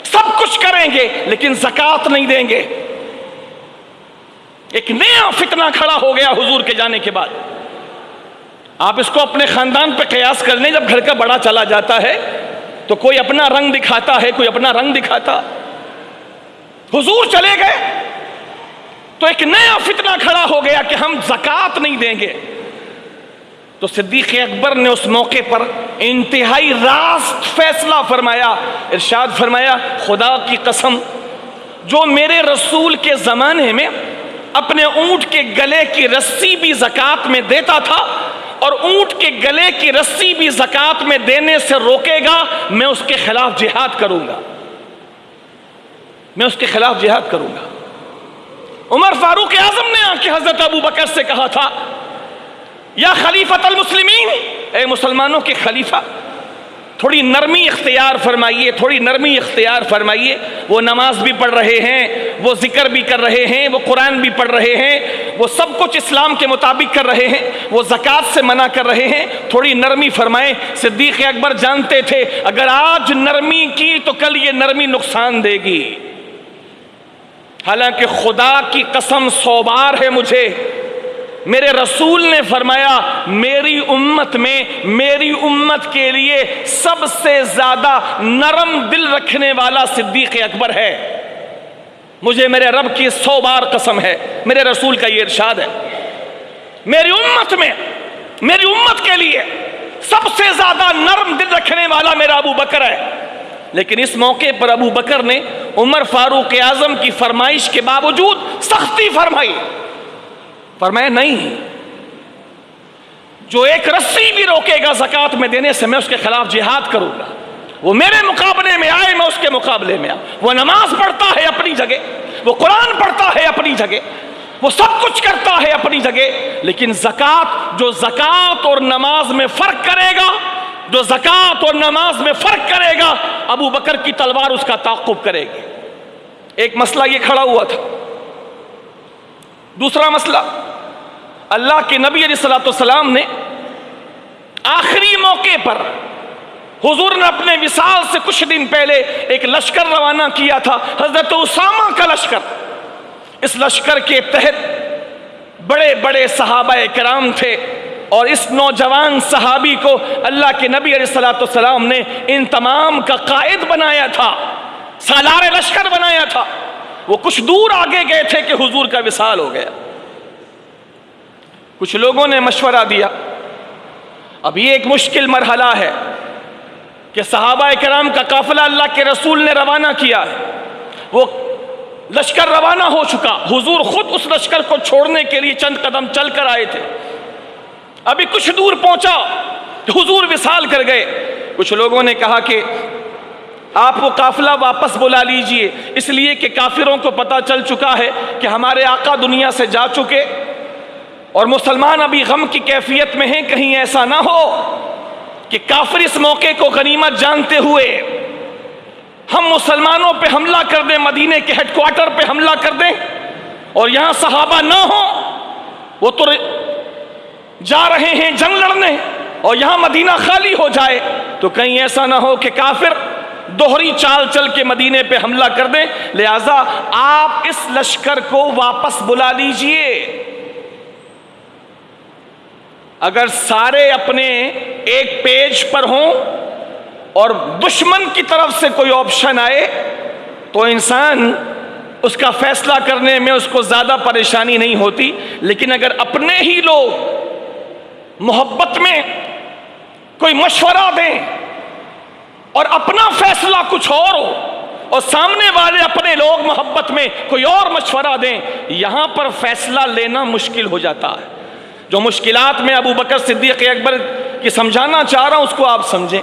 سب کچھ کریں گے, لیکن زکوٰۃ نہیں دیں گے. ایک نیا فتنہ کھڑا ہو گیا حضور کے جانے کے بعد. آپ اس کو اپنے خاندان پہ قیاس کر لیں, جب گھر کا بڑا چلا جاتا ہے تو کوئی اپنا رنگ دکھاتا ہے, کوئی اپنا رنگ دکھاتا. حضور چلے گئے تو ایک نیا فتنہ کھڑا ہو گیا کہ ہم زکوٰۃ نہیں دیں گے. تو صدیق اکبر نے اس موقع پر انتہائی راست فیصلہ فرمایا, ارشاد فرمایا خدا کی قسم جو میرے رسول کے زمانے میں اپنے اونٹ کے گلے کی رسی بھی زکوٰۃ میں دیتا تھا اور اونٹ کے گلے کی رسی بھی زکوٰۃ میں دینے سے روکے گا, میں اس کے خلاف جہاد کروں گا, میں اس کے خلاف جہاد کروں گا. عمر فاروق اعظم نے آ کے حضرت ابو بکر سے کہا تھا یا خلیفۃ المسلمین, اے مسلمانوں کے خلیفہ تھوڑی نرمی اختیار فرمائیے, تھوڑی نرمی اختیار فرمائیے. وہ نماز بھی پڑھ رہے ہیں, وہ ذکر بھی کر رہے ہیں, وہ قرآن بھی پڑھ رہے ہیں, وہ سب کچھ اسلام کے مطابق کر رہے ہیں, وہ زکوٰۃ سے منع کر رہے ہیں, تھوڑی نرمی فرمائیں. صدیق اکبر جانتے تھے اگر آج نرمی کی تو کل یہ نرمی نقصان دے گی. حالانکہ خدا کی قسم 100 بار ہے مجھے میرے رسول نے فرمایا میری امت میں میری امت کے لیے سب سے زیادہ نرم دل رکھنے والا صدیق اکبر ہے۔ مجھے میرے رب کی 100 بار قسم ہے، میرے رسول کا یہ ارشاد ہے، میری امت میں میری امت کے لیے سب سے زیادہ نرم دل رکھنے والا میرا ابو بکر ہے۔ لیکن اس موقع پر ابو بکر نے عمر فاروق اعظم کی فرمائش کے باوجود سختی فرمائی، فرمایا نہیں، جو ایک رسی بھی روکے گا زکوٰۃ میں دینے سے میں اس کے خلاف جہاد کروں گا۔ وہ میرے مقابلے میں آئے، میں اس کے مقابلے میں آؤں۔ وہ نماز پڑھتا ہے اپنی جگہ، وہ قرآن پڑھتا ہے اپنی جگہ، وہ سب کچھ کرتا ہے اپنی جگہ، لیکن جو زکوٰۃ اور نماز میں فرق کرے گا، جو زکوٰۃ اور نماز میں فرق کرے گا، ابو بکر کی تلوار اس کا تعاقب کرے گی۔ ایک مسئلہ یہ کھڑا ہوا تھا۔ دوسرا مسئلہ، اللہ کے نبی علیہ الصلوۃ والسلام نے آخری موقع پر حضور نے اپنے وصال سے کچھ دن پہلے ایک لشکر روانہ کیا تھا، حضرت اسامہ کا لشکر۔ اس لشکر کے تحت بڑے بڑے صحابہ کرام تھے، اور اس نوجوان صحابی کو اللہ کے نبی علیہ الصلوۃ والسلام نے ان تمام کا قائد بنایا تھا، سالار لشکر بنایا تھا۔ وہ کچھ دور آگے گئے تھے کہ حضور کا وصال ہو گیا۔ کچھ لوگوں نے مشورہ دیا، اب یہ ایک مشکل مرحلہ ہے کہ صحابہ کرام کا قافلہ اللہ کے رسول نے روانہ کیا ہے، وہ لشکر روانہ ہو چکا، حضور خود اس لشکر کو چھوڑنے کے لیے چند قدم چل کر آئے تھے، ابھی کچھ دور پہنچا کہ حضور وصال کر گئے۔ کچھ لوگوں نے کہا کہ آپ وہ قافلہ واپس بلا لیجئے، اس لیے کہ کافروں کو پتہ چل چکا ہے کہ ہمارے آقا دنیا سے جا چکے اور مسلمان ابھی غم کی کیفیت میں ہیں، کہیں ایسا نہ ہو کہ کافر اس موقع کو غنیمت جانتے ہوئے ہم مسلمانوں پہ حملہ کر دیں، مدینے کے ہیڈ کوارٹر پہ حملہ کر دیں اور یہاں صحابہ نہ ہوں، وہ تو جا رہے ہیں جنگ لڑنے، اور یہاں مدینہ خالی ہو جائے تو کہیں ایسا نہ ہو کہ کافر دوہری چال چل کے مدینے پہ حملہ کر دیں، لہٰذا آپ اس لشکر کو واپس بلا لیجئے۔ اگر سارے اپنے ایک پیج پر ہوں اور دشمن کی طرف سے کوئی آپشن آئے تو انسان اس کا فیصلہ کرنے میں اس کو زیادہ پریشانی نہیں ہوتی، لیکن اگر اپنے ہی لوگ محبت میں کوئی مشورہ دیں اور اپنا فیصلہ کچھ اور ہو اور سامنے والے اپنے لوگ محبت میں کوئی اور مشورہ دیں، یہاں پر فیصلہ لینا مشکل ہو جاتا ہے۔ جو مشکلات میں ابو بکر صدیق اکبر کی سمجھانا چاہ رہا ہوں اس کو آپ سمجھیں۔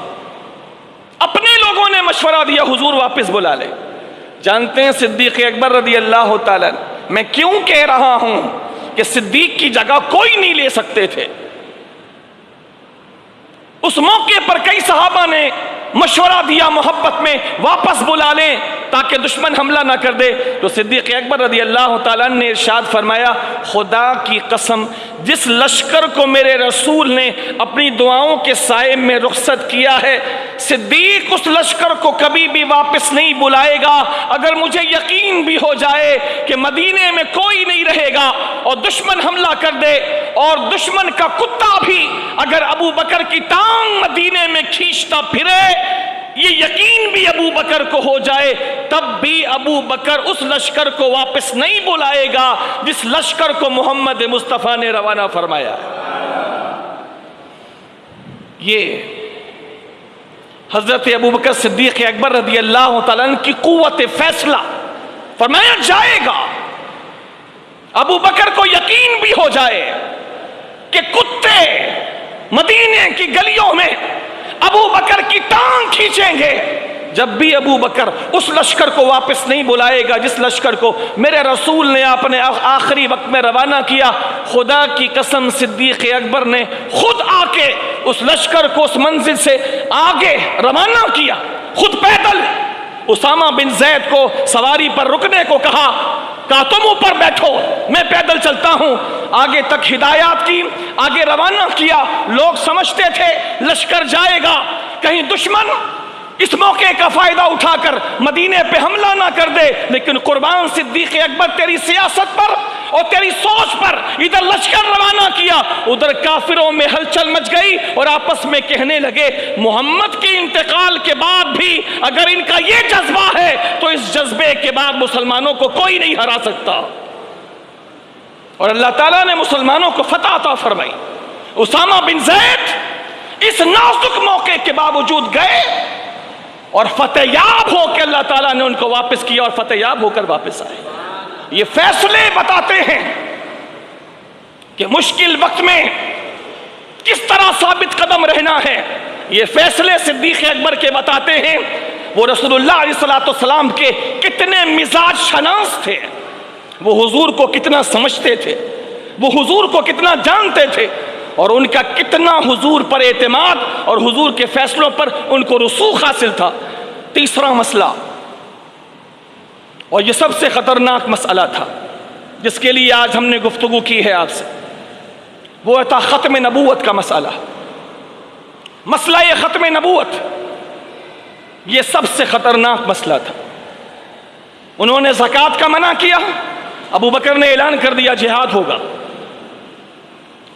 اپنے لوگوں نے مشورہ دیا حضور واپس بلا لے۔ جانتے ہیں صدیق اکبر رضی اللہ تعالیٰ، میں کیوں کہہ رہا ہوں کہ صدیق کی جگہ کوئی نہیں لے سکتے تھے۔ اس موقع پر کئی صحابہ نے مشورہ دیا محبت میں واپس بلا لیں تاکہ دشمن حملہ نہ کر دے، تو صدیق اکبر رضی اللہ تعالیٰ نے ارشاد فرمایا، خدا کی قسم جس لشکر کو میرے رسول نے اپنی دعاؤں کے سائے میں رخصت کیا ہے، صدیق اس لشکر کو کبھی بھی واپس نہیں بلائے گا۔ اگر مجھے یقین بھی ہو جائے کہ مدینے میں کوئی نہیں رہے گا اور دشمن حملہ کر دے، اور دشمن کا کتا بھی اگر ابو بکر کی ٹانگ مدینے میں کھینچتا پھرے، یہ یقین بھی ابو بکر کو ہو جائے، تب بھی ابو بکر اس لشکر کو واپس نہیں بلائے گا جس لشکر کو محمد مصطفیٰ نے روانہ فرمایا۔ یہ حضرت ابو بکر صدیق اکبر رضی اللہ تعالیٰ عنہ کی قوت فیصلہ، فرمایا جائے گا۔ ابو بکر کو یقین بھی ہو جائے کہ کتے مدینے کی گلیوں میں ابو بکر کی ٹانگ کھینچیں گے، جب بھی ابو بکر اس لشکر کو واپس نہیں بلائے گا جس لشکر کو میرے رسول نے اپنے آخری وقت میں روانہ کیا۔ خدا کی قسم صدیق اکبر نے خود آ کے اس لشکر کو اس منزل سے آگے روانہ کیا، خود پیدل۔ اسامہ بن زید کو سواری پر رکنے کو کہا تم اوپر بیٹھو میں پیدل چلتا ہوں، آگے تک ہدایات کی، آگے روانہ کیا۔ لوگ سمجھتے تھے لشکر جائے گا، کہیں دشمن اس موقع کا فائدہ اٹھا کر مدینے پہ حملہ نہ کر دے، لیکن قربان صدیق اکبر تیری سیاست پر اور تیری سوچ پر ادھر لشکر روانہ کیا، ادھر کافروں میں ہلچل مچ گئی اور آپس میں کہنے لگے محمد کے انتقال کے بعد بھی اگر ان کا یہ جذبہ ہے تو اس جذبے کے بعد مسلمانوں کو کوئی نہیں ہرا سکتا۔ اور اللہ تعالیٰ نے مسلمانوں کو فتح عطا فرمائی۔ اسامہ بن زید اس نازک موقع کے باوجود گئے اور فتح یاب ہو کے اللہ تعالیٰ نے ان کو واپس کیا اور فتح یاب ہو کر واپس آئے۔ یہ فیصلے بتاتے ہیں کہ مشکل وقت میں کس طرح ثابت قدم رہنا ہے۔ یہ فیصلے صدیق اکبر کے بتاتے ہیں وہ رسول اللہ علیہ السلام کے کتنے مزاج شناس تھے، وہ حضور کو کتنا سمجھتے تھے، وہ حضور کو کتنا جانتے تھے، اور ان کا کتنا حضور پر اعتماد اور حضور کے فیصلوں پر ان کو رسوخ حاصل تھا۔ تیسرا مسئلہ، اور یہ سب سے خطرناک مسئلہ تھا جس کے لیے آج ہم نے گفتگو کی ہے آپ سے، وہ تھا ختم نبوت کا مسئلہ۔ مسئلہ یہ ختم نبوت یہ سب سے خطرناک مسئلہ تھا۔ انہوں نے زکوٰۃ کا منع کیا، ابو بکر نے اعلان کر دیا جہاد ہوگا۔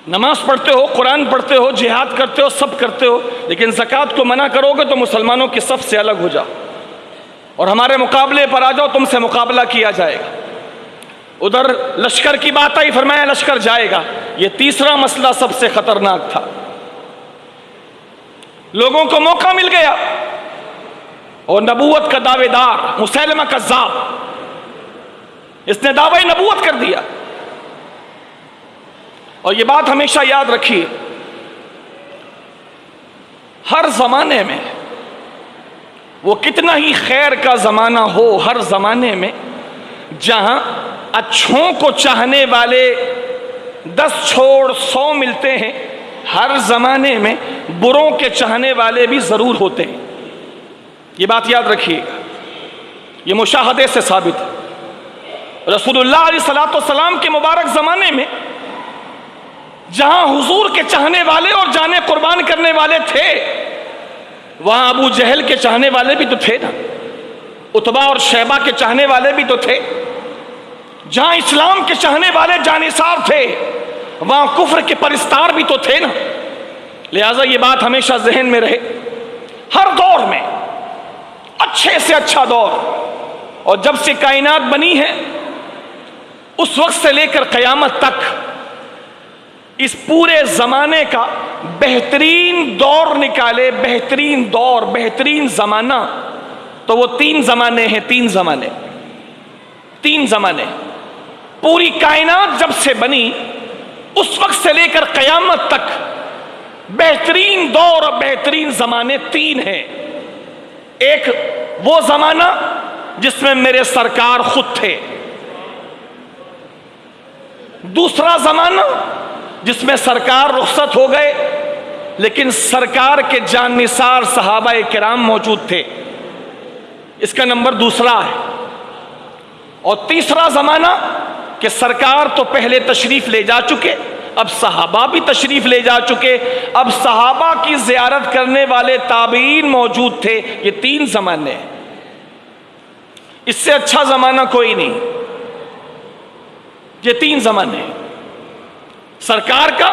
نماز پڑھتے ہو، قرآن پڑھتے ہو، جہاد کرتے ہو، سب کرتے ہو، لیکن زکوٰۃ کو منع کرو گے تو مسلمانوں کی صف سے الگ ہو جاؤ اور ہمارے مقابلے پر آ جاؤ، تم سے مقابلہ کیا جائے گا۔ ادھر لشکر کی بات آئی، فرمایا لشکر جائے گا۔ یہ تیسرا مسئلہ سب سے خطرناک تھا۔ لوگوں کو موقع مل گیا اور نبوت کا دعوے دار مسیلمہ کذاب، اس نے دعوی نبوت کر دیا۔ اور یہ بات ہمیشہ یاد رکھیے، ہر زمانے میں وہ کتنا ہی خیر کا زمانہ ہو، ہر زمانے میں جہاں اچھوں کو چاہنے والے 10 چھوڑ 100 ملتے ہیں، ہر زمانے میں بروں کے چاہنے والے بھی ضرور ہوتے ہیں۔ یہ بات یاد رکھیے گا، یہ مشاہدے سے ثابت ہے۔ رسول اللہ علیہ السلام کے مبارک زمانے میں جہاں حضور کے چاہنے والے اور جانیں قربان کرنے والے تھے، وہاں ابو جہل کے چاہنے والے بھی تو تھے نا، عتبہ اور شیبہ کے چاہنے والے بھی تو تھے۔ جہاں اسلام کے چاہنے والے جانثار تھے، وہاں کفر کے پرستار بھی تو تھے نا۔ لہٰذا یہ بات ہمیشہ ذہن میں رہے، ہر دور میں اچھے سے اچھا دور، اور جب سے کائنات بنی ہے اس وقت سے لے کر قیامت تک اس پورے زمانے کا بہترین دور نکالے، بہترین دور، بہترین زمانہ، تو وہ 3 زمانے ہیں۔ 3 زمانے پوری کائنات جب سے بنی اس وقت سے لے کر قیامت تک بہترین دور اور بہترین زمانے 3 ہیں۔ ایک وہ زمانہ جس میں میرے سرکار خود تھے، دوسرا زمانہ جس میں سرکار رخصت ہو گئے لیکن سرکار کے جان نثار صحابہ کرام موجود تھے، اس کا نمبر دوسرا ہے۔ اور تیسرا زمانہ کہ سرکار تو پہلے تشریف لے جا چکے، اب صحابہ بھی تشریف لے جا چکے، اب صحابہ کی زیارت کرنے والے تابعین موجود تھے۔ یہ 3 زمانے ہیں، اس سے اچھا زمانہ کوئی نہیں۔ یہ 3 زمانے ہیں سرکار کا،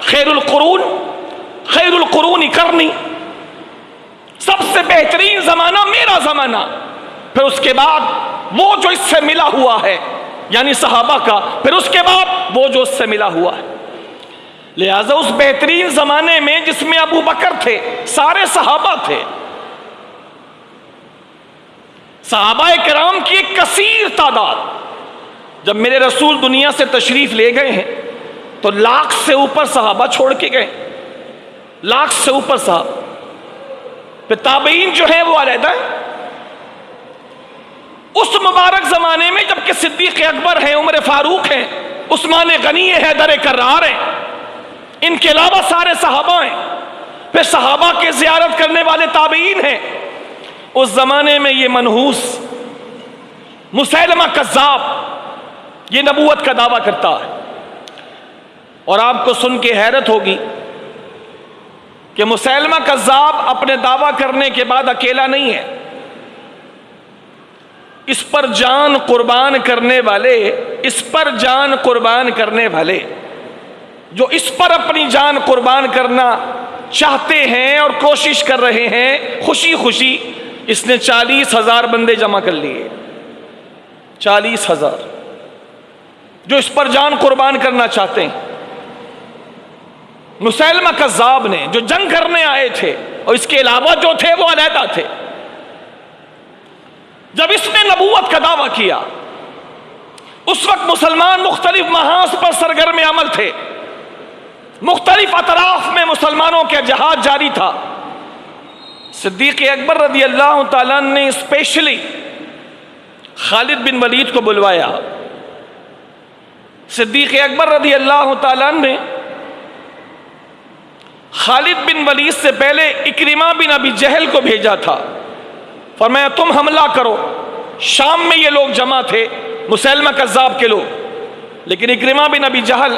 خیر القرون کرنی، سب سے بہترین زمانہ میرا زمانہ، پھر اس کے بعد وہ جو اس سے ملا ہوا ہے یعنی صحابہ کا، پھر اس کے بعد وہ جو اس سے ملا ہوا ہے۔ لہٰذا اس بہترین زمانے میں جس میں ابو بکر تھے، سارے صحابہ تھے، صحابہ کرام کی ایک کثیر تعداد، جب میرے رسول دنیا سے تشریف لے گئے ہیں تو 1 لاکھ سے اوپر صحابہ چھوڑ کے گئے، 1 لاکھ سے اوپر صحابہ۔ پھر تابعین جو ہیں وہ علیحدہ ہیں۔ اس مبارک زمانے میں جب کہ صدیق اکبر ہیں، عمر فاروق ہیں، عثمان غنی ہیں، حیدر کرار ہیں، ان کے علاوہ سارے صحابہ ہیں، پھر صحابہ کے زیارت کرنے والے تابعین ہیں۔ اس زمانے میں یہ منحوس مسیلمہ کذاب یہ نبوت کا دعویٰ کرتا ہے، اور آپ کو سن کے حیرت ہوگی کہ مسیلمہ کذاب اپنے دعویٰ کرنے کے بعد اکیلا نہیں ہے، اس پر جان قربان کرنے والے جو اس پر اپنی جان قربان کرنا چاہتے ہیں اور کوشش کر رہے ہیں، خوشی خوشی اس نے 40,000 بندے جمع کر لیے، 40,000 جو اس پر جان قربان کرنا چاہتے ہیں۔ مسیلمہ کذاب نے جو جنگ کرنے آئے تھے اور اس کے علاوہ جو تھے وہ علیحدہ تھے، جب اس نے نبوت کا دعویٰ کیا اس وقت مسلمان مختلف محاذ پر سرگرم عمل تھے، مختلف اطراف میں مسلمانوں کا جہاد جاری تھا۔ صدیق اکبر رضی اللہ تعالیٰ نے اسپیشلی خالد بن ولید کو بلوایا۔ صدیق اکبر رضی اللہ تعالیٰ نے خالد بن ولید سے پہلے اکرمہ بن ابی جہل کو بھیجا تھا، فرمایا تم حملہ کرو۔ شام میں یہ لوگ جمع تھے، مسیلمہ کذاب کے لوگ، لیکن اکرمہ بن ابی جہل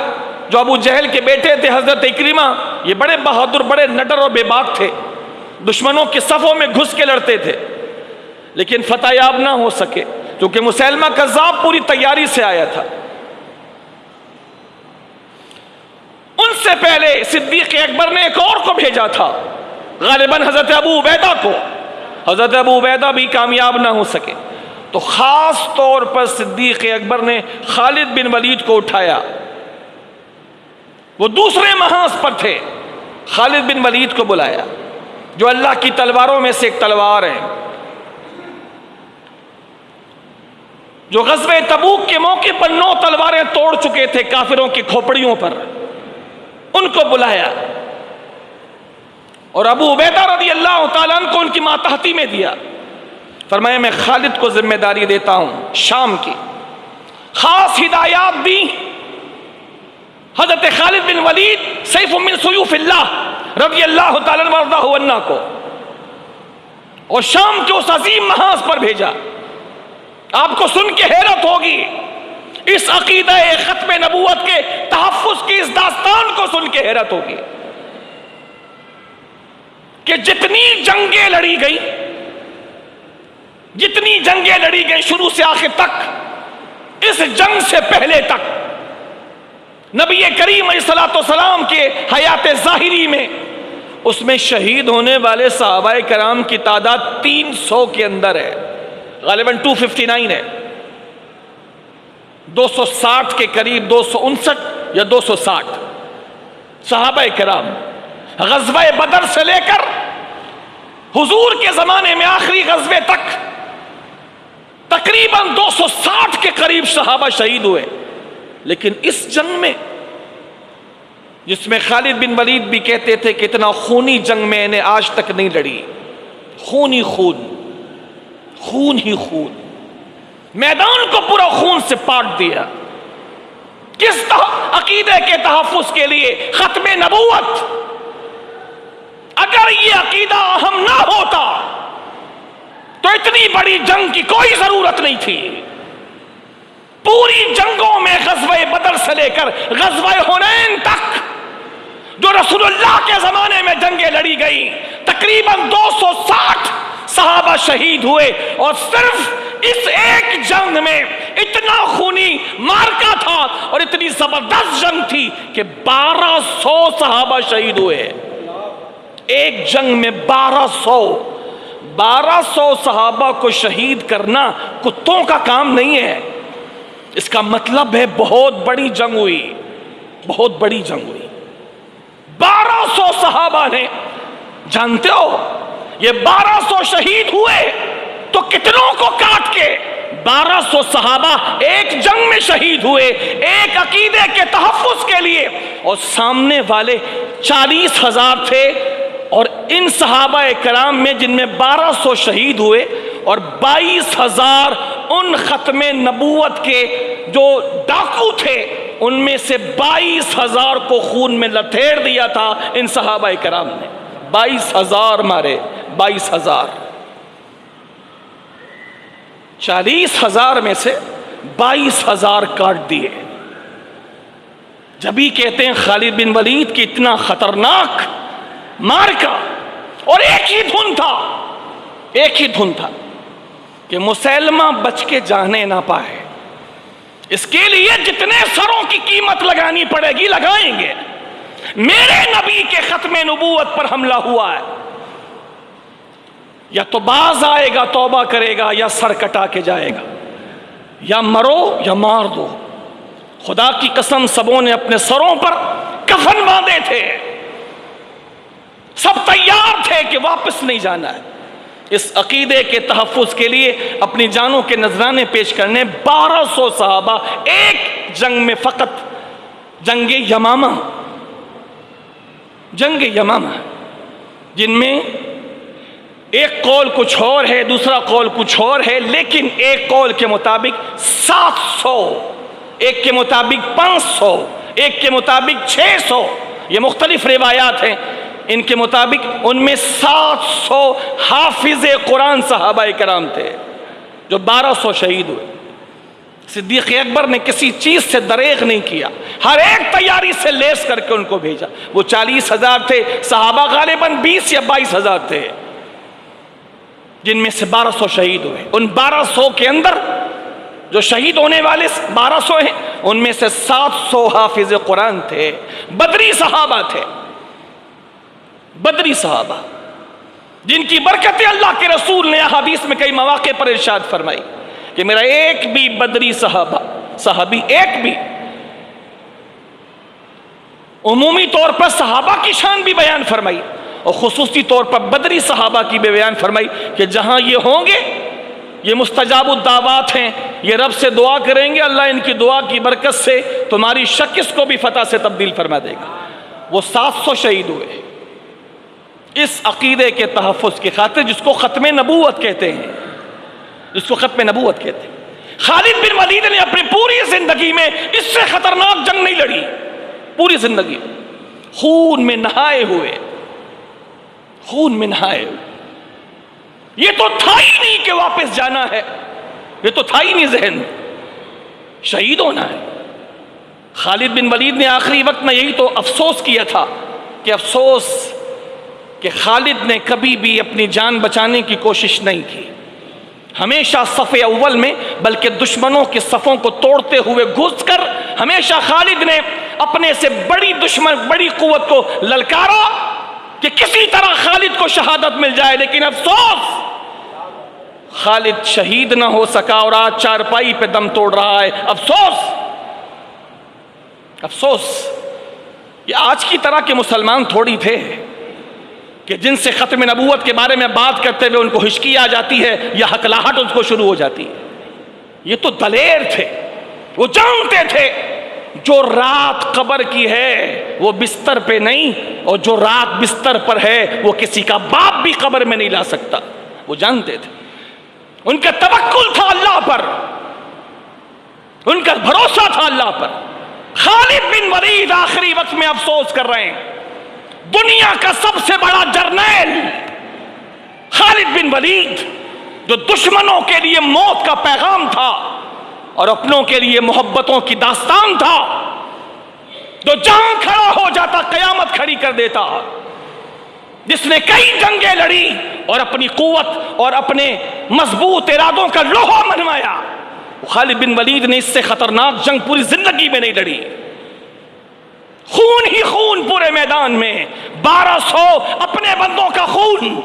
جو ابو جہل کے بیٹے تھے، حضرت اکرمہ، یہ بڑے بہادر، بڑے نڈر اور بے باک تھے، دشمنوں کے صفوں میں گھس کے لڑتے تھے، لیکن فتح یاب نہ ہو سکے کیونکہ مسیلمہ کذاب پوری تیاری سے آیا تھا۔ ان سے پہلے صدیق اکبر نے ایک اور کو بھیجا تھا، غالباً حضرت ابو عبیدہ کو، حضرت ابو عبیدہ بھی کامیاب نہ ہو سکے، تو خاص طور پر صدیق اکبر نے خالد بن ولید کو اٹھایا۔ وہ دوسرے محاذ پر تھے، خالد بن ولید کو بلایا جو اللہ کی تلواروں میں سے ایک تلوار ہے، جو غزوہ تبوک کے موقع پر 9 تلواریں توڑ چکے تھے کافروں کی کھوپڑیوں پر، ان کو بلایا اور ابو عبیدہ رضی اللہ تعالیٰ عنہ کو ان کی ماتحتی میں دیا۔ فرمایا میں خالد کو ذمہ داری دیتا ہوں شام کی۔ خاص ہدایات دی حضرت خالد بن ولید سیف من سیوف اللہ رضی اللہ تعالیٰ عنہ کو، اور شام کے اس عظیم محاذ پر بھیجا۔ آپ کو سن کے حیرت ہوگی، اس عقیدہ ختم نبوت کے تحفظ کی اس داستان کو سن کے حیرت ہوگی کہ جتنی جنگیں لڑی گئی شروع سے آخر تک، اس جنگ سے پہلے تک نبی کریم علیہ الصلوۃ والسلام کے حیات ظاہری میں، اس میں شہید ہونے والے صحابہ کرام کی تعداد 300 کے اندر ہے، غالباً 259 ہے، 260 کے قریب، 259 یا 260 صحابہ کرام غزوہ بدر سے لے کر حضور کے زمانے میں آخری غزوے تک تقریباً 260 کے قریب صحابہ شہید ہوئے۔ لیکن اس جنگ میں، جس میں خالد بن ولید بھی کہتے تھے کہ اتنا خونی جنگ میں نے آج تک نہیں لڑی، خون ہی خون، میدان کو پورا خون سے پاٹ دیا۔ کس عقیدے کے تحفظ کے لیے؟ ختم نبوت۔ اگر یہ عقیدہ اہم نہ ہوتا تو اتنی بڑی جنگ کی کوئی ضرورت نہیں تھی۔ پوری جنگوں میں غزوہ بدر سے لے کر غزوہ حنین تک جو رسول اللہ کے زمانے میں جنگیں لڑی گئی، تقریباً 260 صحابہ شہید ہوئے، اور صرف اس ایک جنگ میں اتنا خونی مارکا تھا اور اتنی زبردست جنگ تھی کہ 1200 صحابہ شہید ہوئے۔ ایک جنگ میں 1200 صحابہ کو شہید کرنا کتوں کا کام نہیں ہے۔ اس کا مطلب ہے بہت بڑی جنگ ہوئی، 1200 صحابہ نے، جانتے ہو یہ 1200 شہید ہوئے تو کتنوں کو کاٹ کے 1200 صحابہ ایک جنگ میں شہید ہوئے، ایک عقیدے کے تحفظ کے لیے، اور سامنے والے 40,000 تھے، اور ان صحابہ کرام میں جن میں 1200 شہید ہوئے اور 22,000 ان ختم نبوت کے جو ڈاکو تھے، ان میں سے 22,000 کو خون میں لتھیڑ دیا تھا ان صحابہ کرام نے۔ 22,000 مارے، 22,000، 40,000 میں سے 22,000 کاٹ دیے۔ جب ہی کہتے ہیں خالد بن ولید کی اتنا خطرناک مارکا، اور ایک ہی دھن تھا کہ مسیلمہ بچ کے جانے نہ پائے۔ اس کے لیے جتنے سروں کی قیمت لگانی پڑے گی لگائیں گے۔ میرے نبی کے ختم نبوت پر حملہ ہوا ہے، یا تو باز آئے گا توبہ کرے گا، یا سر کٹا کے جائے گا، یا مرو یا مار دو۔ خدا کی قسم سبوں نے اپنے سروں پر کفن باندھے تھے، سب تیار تھے کہ واپس نہیں جانا ہے۔ اس عقیدے کے تحفظ کے لیے اپنی جانوں کے نذرانے پیش کرنے 1200 صحابہ ایک جنگ میں، فقط جنگ یمامہ، جن میں ایک قول کچھ اور ہے، دوسرا قول کچھ اور ہے، لیکن ایک قول کے مطابق 700، ایک کے مطابق 500، ایک کے مطابق 600، یہ مختلف روایات ہیں۔ ان کے مطابق ان میں 700 حافظ قرآن صحابہ کرام تھے جو 1200 شہید ہوئے۔ صدیق اکبر نے کسی چیز سے دریغ نہیں کیا، ہر ایک تیاری سے لیس کر کے ان کو بھیجا۔ وہ 40,000 تھے، صحابہ غالباً 20 یا 22,000 تھے، جن میں سے 1200 شہید ہوئے۔ ان 1200 کے اندر جو شہید ہونے والے 1200 ہیں، ان میں سے 700 حافظ قرآن تھے، بدری صحابہ تھے، بدری صحابہ جن کی برکتیں اللہ کے رسول نے احادیث میں کئی مواقع پر ارشاد فرمائی کہ میرا ایک بھی بدری صحابی ایک بھی، عمومی طور پر صحابہ کی شان بھی بیان فرمائی اور خصوصی طور پر بدری صحابہ کی بھی بیان فرمائی کہ جہاں یہ ہوں گے یہ مستجاب الدعوات ہیں، یہ رب سے دعا کریں گے، اللہ ان کی دعا کی برکت سے تمہاری شکست کو بھی فتح سے تبدیل فرما دے گا۔ وہ 700 شہید ہوئے اس عقیدے کے تحفظ کی خاطر، جس کو ختم نبوت کہتے ہیں، خالد بن ولید نے اپنی پوری زندگی میں اس سے خطرناک جنگ نہیں لڑی، پوری زندگی خون میں نہائے ہوئے، یہ تو تھا ہی نہیں کہ واپس جانا ہے، یہ تو تھا ہی نہیں ذہن میں، شہید ہونا ہے۔ خالد بن ولید نے آخری وقت میں یہی تو افسوس کیا تھا کہ خالد نے کبھی بھی اپنی جان بچانے کی کوشش نہیں کی، ہمیشہ صف اول میں بلکہ دشمنوں کے صفوں کو توڑتے ہوئے گھس کر ہمیشہ خالد نے اپنے سے بڑی قوت کو للکارا کہ کسی طرح خالد کو شہادت مل جائے، لیکن افسوس خالد شہید نہ ہو سکا اور آج چارپائی پہ دم توڑ رہا ہے۔ افسوس یہ آج کی طرح کے مسلمان تھوڑی تھے کہ جن سے ختم نبوت کے بارے میں بات کرتے ہوئے ان کو ہچکی آ جاتی ہے یا ہکلاہٹ ان کو شروع ہو جاتی ہے۔ یہ تو دلیر تھے، وہ جانتے تھے جو رات قبر کی ہے وہ بستر پہ نہیں، اور جو رات بستر پر ہے وہ کسی کا باپ بھی قبر میں نہیں لا سکتا، وہ جانتے تھے۔ ان کا توکل تھا اللہ پر، ان کا بھروسہ تھا اللہ پر۔ خالد بن ولید آخری وقت میں افسوس کر رہے ہیں، دنیا کا سب سے بڑا جرنیل خالد بن ولید، جو دشمنوں کے لیے موت کا پیغام تھا اور اپنوں کے لیے محبتوں کی داستان تھا، جو جہاں کھڑا ہو جاتا قیامت کھڑی کر دیتا، جس نے کئی جنگیں لڑی اور اپنی قوت اور اپنے مضبوط ارادوں کا لوہا منوایا، خالد بن ولید نے اس سے خطرناک جنگ پوری زندگی میں نہیں لڑی۔ خون ہی خون پورے میدان میں، 1200 اپنے بندوں کا خون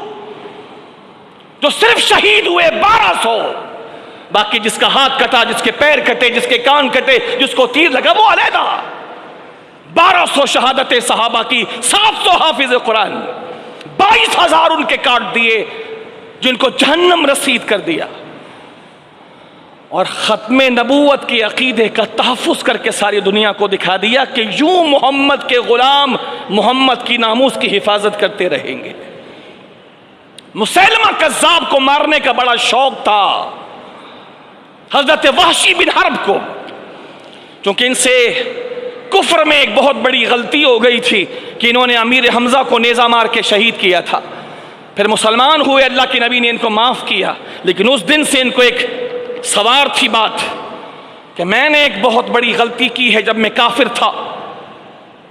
جو صرف شہید ہوئے 1200، باقی جس کا ہاتھ کٹا، جس کے پیر کٹے، جس کے کان کٹے، جس کو تیر لگا وہ علیحدہ۔ 1200 شہادتیں صحابہ کی، 700 حافظ قرآن، 22,000 ان کے کاٹ دیے جن کو جہنم رسید کر دیا، اور ختم نبوت کے عقیدے کا تحفظ کر کے ساری دنیا کو دکھا دیا کہ یوں محمد کے غلام محمد کی ناموس کی حفاظت کرتے رہیں گے۔ مسیلمہ کذاب کو مارنے کا بڑا شوق تھا حضرت وحشی بن حرب کو، چونکہ ان سے کفر میں ایک بہت بڑی غلطی ہو گئی تھی کہ انہوں نے امیر حمزہ کو نیزہ مار کے شہید کیا تھا، پھر مسلمان ہوئے، اللہ کے نبی نے ان کو معاف کیا، لیکن اس دن سے ان کو ایک سوار تھی بات کہ میں نے ایک بہت بڑی غلطی کی ہے جب میں کافر تھا،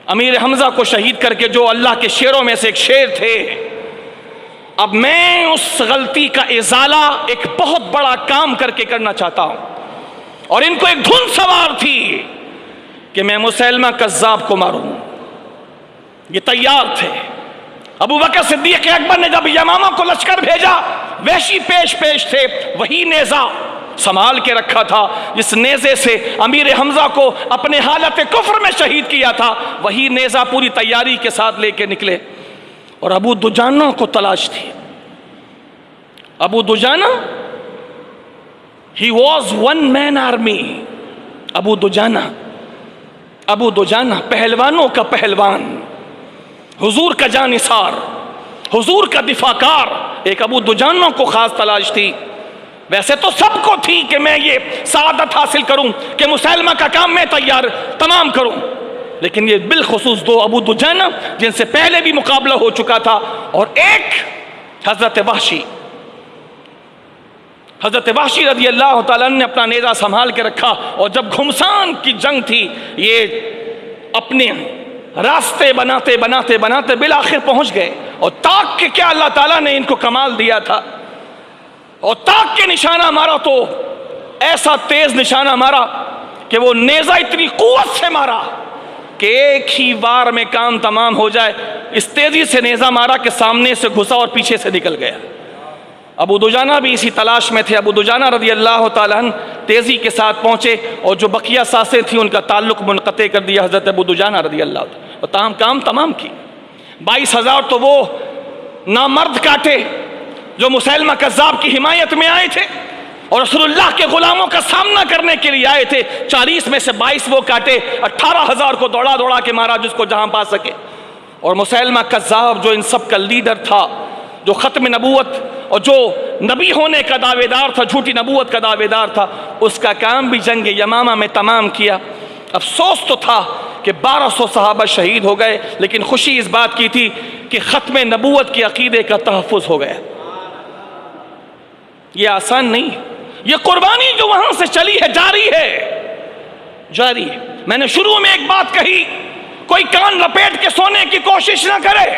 امیر حمزہ کو شہید کر کے جو اللہ کے شیروں میں سے ایک شیر تھے. اب میں اس غلطی کا ازالہ ایک بہت بڑا کام کر کے کرنا چاہتا ہوں، اور ان کو ایک دھن سوار تھی کہ میں مسیلمہ کذاب کو ماروں. یہ تیار تھے. ابو بکر صدیق اکبر نے جب یمامہ کو لشکر بھیجا، وحشی پیش تھے، وہی نیزہ سنبھال کے رکھا تھا جس نیزے سے امیر حمزہ کو اپنے حالت کفر میں شہید کیا تھا، وہی نیزہ پوری تیاری کے ساتھ لے کے نکلے اور ابو دجانہ کو تلاش تھی. ابو دجانہ he was one man army. ابو دجانہ پہلوانوں کا پہلوان، حضور کا جانثار، حضور کا دفاع کار، ایک ابو دجانہ کو خاص تلاش تھی. ویسے تو سب کو تھی کہ میں یہ سعادت حاصل کروں کہ مسیلمہ کا کام میں تمام کروں، لیکن یہ بالخصوص دو ابو دجانہ جن سے پہلے بھی مقابلہ ہو چکا تھا، اور ایک حضرت وحشی رضی اللہ تعالیٰ نے اپنا نیزہ سنبھال کے رکھا. اور جب گھمسان کی جنگ تھی، یہ اپنے راستے بناتے بالآخر پہنچ گئے. اور تاک کے کیا اللہ تعالیٰ نے ان کو کمال دیا تھا، اور تاک کے نشانہ مارا تو ایسا تیز نشانہ مارا کہ وہ نیزہ اتنی قوت سے مارا کہ ایک ہی وار میں کام تمام ہو جائے. اس تیزی سے نیزہ مارا کہ سامنے سے گھسا اور پیچھے سے نکل گیا. ابو دجانہ بھی اسی تلاش میں تھے. ابو دجانہ رضی اللہ تعالیٰ عنہ تیزی کے ساتھ پہنچے اور جو بقیہ سانسیں تھیں ان کا تعلق منقطع کر دیا حضرت ابو دجانہ رضی اللہ تعالیٰ، اور کام تمام کی. 22,000 تو وہ نامرد کاٹے جو مسیلمہ کذاب کی حمایت میں آئے تھے اور رسول اللہ کے غلاموں کا سامنا کرنے کے لیے آئے تھے. 40 میں سے 22 وہ کاٹے، 18,000 کو دوڑا کے مارا جس کو جہاں پا سکے. اور مسیلمہ کذاب جو ان سب کا لیڈر تھا، جو ختم نبوت اور جو نبی ہونے کا دعوے دار تھا، جھوٹی نبوت کا دعوے دار تھا، اس کا کام بھی جنگ یمامہ میں تمام کیا. افسوس تو تھا کہ 1200 صحابہ شہید ہو گئے، لیکن خوشی اس بات کی تھی کہ ختم نبوت کے عقیدے کا تحفظ ہو گیا. یہ آسان نہیں. یہ قربانی جو وہاں سے چلی ہے جاری ہے. میں نے شروع میں ایک بات کہی، کوئی کان لپیٹ کے سونے کی کوشش نہ کرے.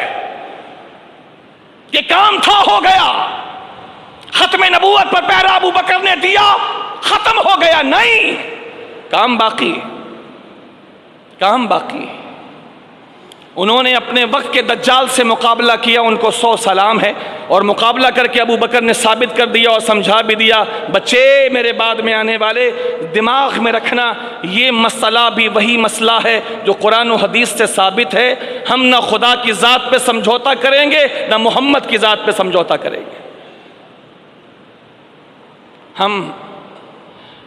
یہ کام تھا، ہو گیا. ختم نبوت پر پہرا ابو بکر نے دیا، ختم ہو گیا. نہیں، کام باقی. انہوں نے اپنے وقت کے دجال سے مقابلہ کیا، ان کو 100 سلام ہے. اور مقابلہ کر کے ابو بکر نے ثابت کر دیا اور سمجھا بھی دیا، بچے میرے بعد میں آنے والے، دماغ میں رکھنا یہ مسئلہ بھی وہی مسئلہ ہے جو قرآن و حدیث سے ثابت ہے. ہم نہ خدا کی ذات پہ سمجھوتا کریں گے، نہ محمد کی ذات پہ سمجھوتا کریں گے. ہم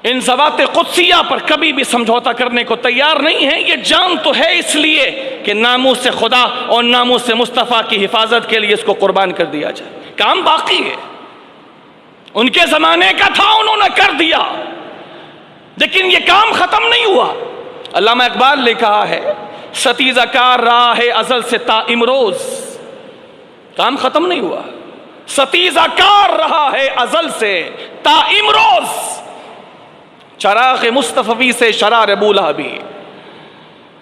ان ذوات قدسیہ پر کبھی بھی سمجھوتا کرنے کو تیار نہیں ہیں. یہ جان تو ہے اس لیے کہ ناموس خدا اور ناموس مصطفیٰ کی حفاظت کے لیے اس کو قربان کر دیا جائے. کام باقی ہے. ان کے زمانے کا تھا، انہوں نے کر دیا، لیکن یہ کام ختم نہیں ہوا. علامہ اقبال نے کہا ہے، ستیزہ کار رہا ہے ازل سے تا امروز. کام ختم نہیں ہوا، ستیزہ کار رہا ہے ازل سے تا امروز. چراغ مصطفی سے شرار ابو لہبی.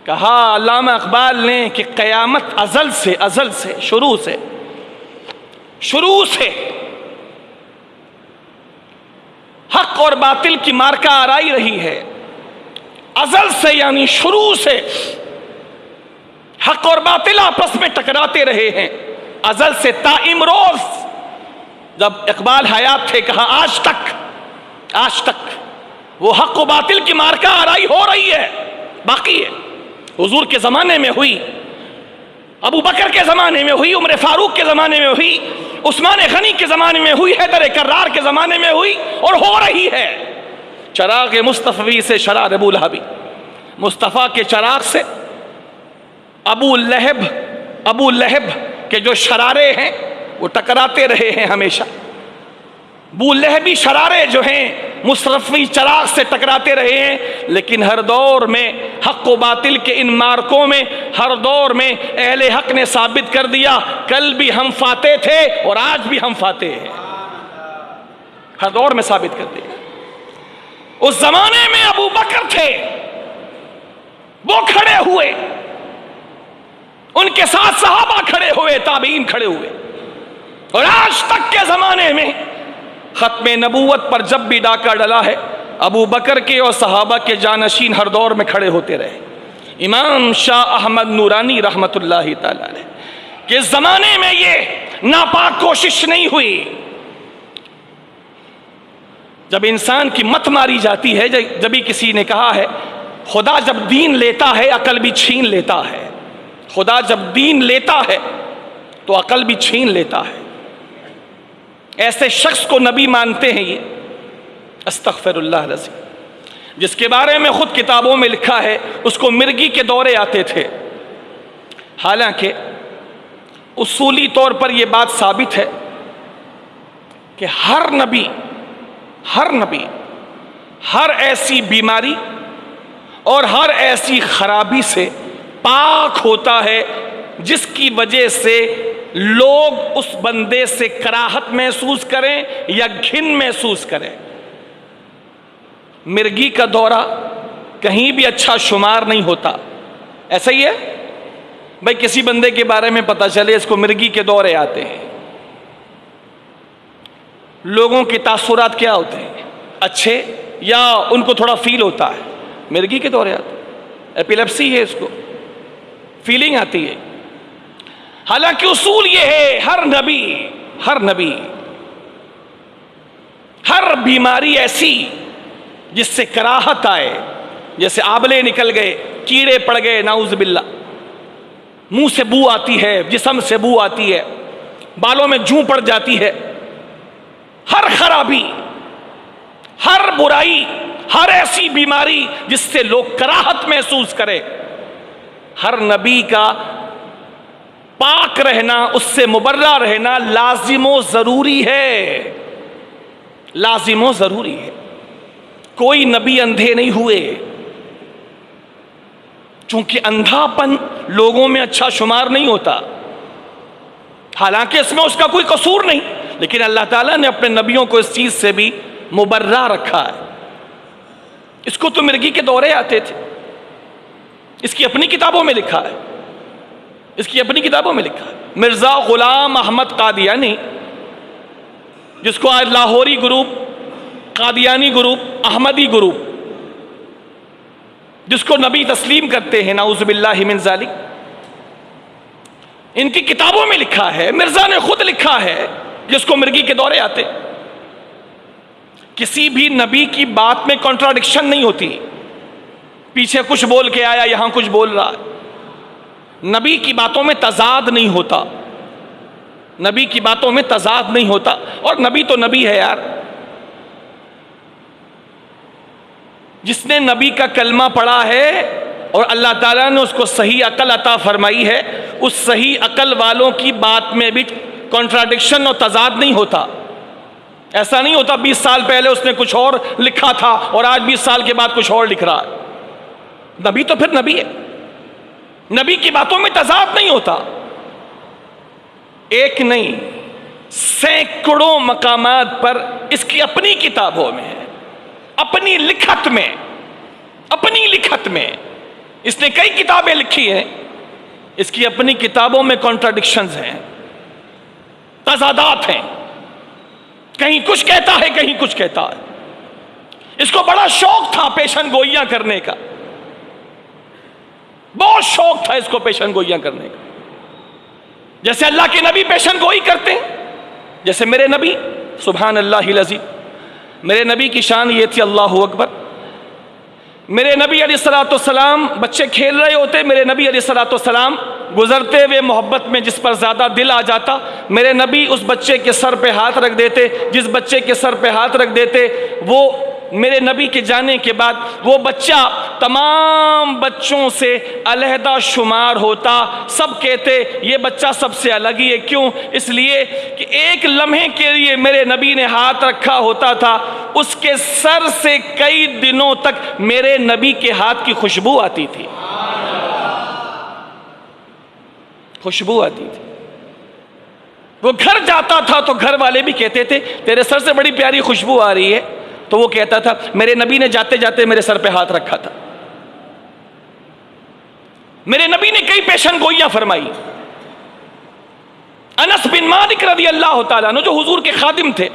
کہا علامہ اقبال نے کہ قیامت ازل سے شروع سے حق اور باطل کی مارکہ آرائی رہی ہے. ازل سے یعنی شروع سے حق اور باطل آپس میں ٹکراتے رہے ہیں، ازل سے تا امروز. جب اقبال حیات تھے کہا آج تک وہ حق و باطل کی مارکہ آرائی ہو رہی ہے، باقی ہے. حضور کے زمانے میں ہوئی، ابو بکر کے زمانے میں ہوئی، عمر فاروق کے زمانے میں ہوئی، عثمان غنی کے زمانے میں ہوئی، حیدر کرار کے زمانے میں ہوئی، اور ہو رہی ہے. چراغ مصطفی سے شرار ابو لہبی. مصطفیٰ کے چراغ سے ابو لہب کے جو شرارے ہیں وہ ٹکراتے رہے ہیں ہمیشہ. ابو لہبی شرارے جو ہیں مصطفی چراغ سے ٹکراتے رہے ہیں، لیکن ہر دور میں حق و باطل کے ان مارکوں میں ہر دور میں اہل حق نے ثابت کر دیا کل بھی ہم فاتح تھے اور آج بھی ہم فاتح ہیں. ہر دور میں ثابت کر دیا. اس زمانے میں ابو بکر تھے، وہ کھڑے ہوئے ان کے ساتھ صحابہ کھڑے ہوئے، تابعین کھڑے ہوئے، اور آج تک کے زمانے میں ختم نبوت پر جب بھی ڈاکہ ڈلا ہے، ابو بکر کے اور صحابہ کے جانشین ہر دور میں کھڑے ہوتے رہے۔ امام شاہ احمد نورانی رحمت اللہ تعالی علیہ کہ اس زمانے میں یہ ناپاک کوشش نہیں ہوئی۔ جب انسان کی مت ماری جاتی ہے، جب بھی کسی نے کہا ہے خدا جب دین لیتا ہے عقل بھی چھین لیتا ہے، خدا جب دین لیتا ہے تو عقل بھی چھین لیتا ہے۔ ایسے شخص کو نبی مانتے ہیں یہ، استغفر اللہ العظیم، جس کے بارے میں خود کتابوں میں لکھا ہے اس کو مرگی کے دورے آتے تھے۔ حالانکہ اصولی طور پر یہ بات ثابت ہے کہ ہر نبی ہر ایسی بیماری اور ہر ایسی خرابی سے پاک ہوتا ہے جس کی وجہ سے لوگ اس بندے سے کراہت محسوس کریں یا گھن محسوس کریں۔ مرگی کا دورہ کہیں بھی اچھا شمار نہیں ہوتا۔ ایسا ہی ہے بھائی، کسی بندے کے بارے میں پتہ چلے اس کو مرگی کے دورے آتے ہیں، لوگوں کے تاثرات کیا ہوتے ہیں؟ اچھے یا ان کو تھوڑا فیل ہوتا ہے؟ مرگی کے دورے آتے ہیں، ایپیلیپسی ہے، اس کو فیلنگ آتی ہے۔ حالانکہ اصول یہ ہے ہر نبی ہر بیماری ایسی جس سے کراہت آئے، جیسے آبلے نکل گئے، کیڑے پڑ گئے، نعوذ باللہ، منہ سے بو آتی ہے، جسم سے بو آتی ہے، بالوں میں جوں پڑ جاتی ہے، ہر خرابی، ہر برائی، ہر ایسی بیماری جس سے لوگ کراہت محسوس کرے، ہر نبی کا پاک رہنا، اس سے مبرہ رہنا لازم و ضروری ہے، لازم و ضروری ہے۔ کوئی نبی اندھے نہیں ہوئے، چونکہ اندھاپن لوگوں میں اچھا شمار نہیں ہوتا، حالانکہ اس میں اس کا کوئی قصور نہیں، لیکن اللہ تعالیٰ نے اپنے نبیوں کو اس چیز سے بھی مبرہ رکھا ہے۔ اس کو تو مرگی کے دورے آتے تھے، اس کی اپنی کتابوں میں لکھا ہے، مرزا غلام احمد قادیانی، جس کو آج لاہوری گروپ، قادیانی گروپ، احمدی گروپ، جس کو نبی تسلیم کرتے ہیں، نعوذ باللہ من ذالک، ان کی کتابوں میں لکھا ہے، مرزا نے خود لکھا ہے جس کو مرگی کے دورے آتے۔ کسی بھی نبی کی بات میں کنٹراڈکشن نہیں ہوتی، پیچھے کچھ بول کے آیا، یہاں کچھ بول رہا ہے۔ نبی کی باتوں میں تضاد نہیں ہوتا، نبی کی باتوں میں تضاد نہیں ہوتا، اور نبی تو نبی ہے یار۔ جس نے نبی کا کلمہ پڑھا ہے اور اللہ تعالیٰ نے اس کو صحیح عقل عطا فرمائی ہے، اس صحیح عقل والوں کی بات میں بھی کنٹراڈکشن اور تضاد نہیں ہوتا۔ ایسا نہیں ہوتا 20 سال پہلے اس نے کچھ اور لکھا تھا اور آج 20 سال کے بعد کچھ اور لکھ رہا ہے۔ نبی تو پھر نبی ہے، نبی کی باتوں میں تضاد نہیں ہوتا۔ ایک نہیں، سینکڑوں مقامات پر اس کی اپنی کتابوں میں، اپنی لکھت میں اس نے کئی کتابیں لکھی ہیں، اس کی اپنی کتابوں میں کنٹراڈکشنز ہیں، تضادات ہیں، کہیں کچھ کہتا ہے کہیں کچھ کہتا ہے۔ اس کو بڑا شوق تھا پیشن گوئیاں کرنے کا، بہت شوق تھا اس کو پیشن گوئیاں کرنے کا، جیسے اللہ کے نبی پیشن گوئی کرتے ہیں، جیسے میرے نبی، سبحان اللہ العظیم، میرے نبی کی شان یہ تھی، اللہ اکبر۔ میرے نبی علیہ الصلوۃ والسلام، بچے کھیل رہے ہوتے، میرے نبی علیہ الصلوۃ والسلام گزرتے ہوئے محبت میں جس پر زیادہ دل آ جاتا، میرے نبی اس بچے کے سر پہ ہاتھ رکھ دیتے، جس بچے کے سر پہ ہاتھ رکھ دیتے، وہ میرے نبی کے جانے کے بعد وہ بچہ تمام بچوں سے علیحدہ شمار ہوتا، سب کہتے یہ بچہ سب سے الگ ہی ہے۔ کیوں؟ اس لیے کہ ایک لمحے کے لیے میرے نبی نے ہاتھ رکھا ہوتا تھا، اس کے سر سے کئی دنوں تک میرے نبی کے ہاتھ کی خوشبو آتی تھی، خوشبو آتی تھی۔ وہ گھر جاتا تھا تو گھر والے بھی کہتے تھے تیرے سر سے بڑی پیاری خوشبو آ رہی ہے، تو وہ کہتا تھا میرے نبی نے جاتے جاتے میرے سر پہ ہاتھ رکھا تھا۔ میرے نبی نے کئی پیشن گوئیاں فرمائی. انس بن مالک رضی اللہ تعالیٰ عنہ جو حضور کے خادم تھے،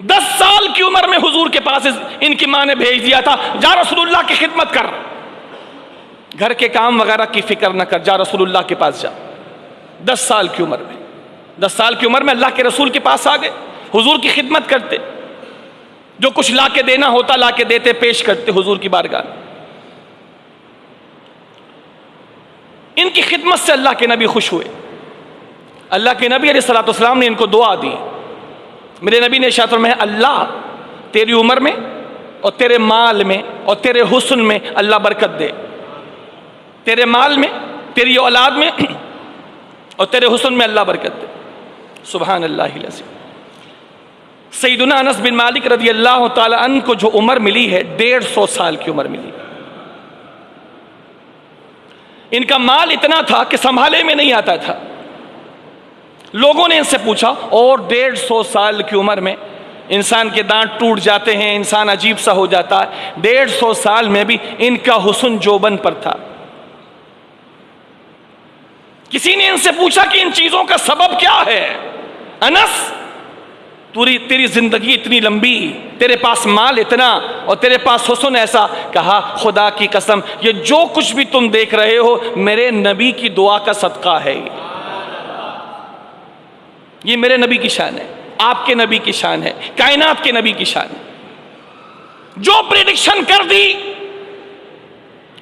10 سال کی عمر میں حضور کے پاس ان کی ماں نے بھیج دیا تھا، جا رسول اللہ کی خدمت کر، گھر کے کام وغیرہ کی فکر نہ کر، جا رسول اللہ کے پاس جا. 10 سال کی عمر میں، 10 سال کی عمر میں اللہ کے رسول کے پاس آ گئے، حضور کی خدمت کرتے، جو کچھ لا کے دینا ہوتا لا کے دیتے، پیش کرتے حضور کی بارگاہ میں. ان کی خدمت سے اللہ کے نبی خوش ہوئے. اللہ کے نبی علیہ الصلوۃ والسلام نے ان کو دعا دی. میرے نبی نے ارشاد فرمایا اللہ تیری عمر میں اور تیرے مال میں اور تیرے حسن میں اللہ برکت دے. تیرے مال میں، تیری اولاد میں اور تیرے حسن میں اللہ برکت دے. سبحان اللہ العظیم. سیدنا انس بن مالک رضی اللہ تعالی عنہ کو جو عمر ملی ہے 150 سال کی عمر ملی. ان کا مال اتنا تھا کہ سنبھالے میں نہیں آتا تھا. لوگوں نے ان سے پوچھا، اور 150 سال کی عمر میں انسان کے دانت ٹوٹ جاتے ہیں، انسان عجیب سا ہو جاتا ہے، 150 سال میں بھی ان کا حسن جوبن پر تھا. کسی نے ان سے پوچھا کہ ان چیزوں کا سبب کیا ہے؟ انس تیری زندگی اتنی لمبی، تیرے پاس مال اتنا اور تیرے پاس حسن ایسا. کہا خدا کی قسم یہ جو کچھ بھی تم دیکھ رہے ہو میرے نبی کی دعا کا صدقہ ہے. یہ میرے نبی کی شان ہے، آپ کے نبی کی شان ہے، کائنات کے نبی کی شان ہے. جو پریڈکشن کر دی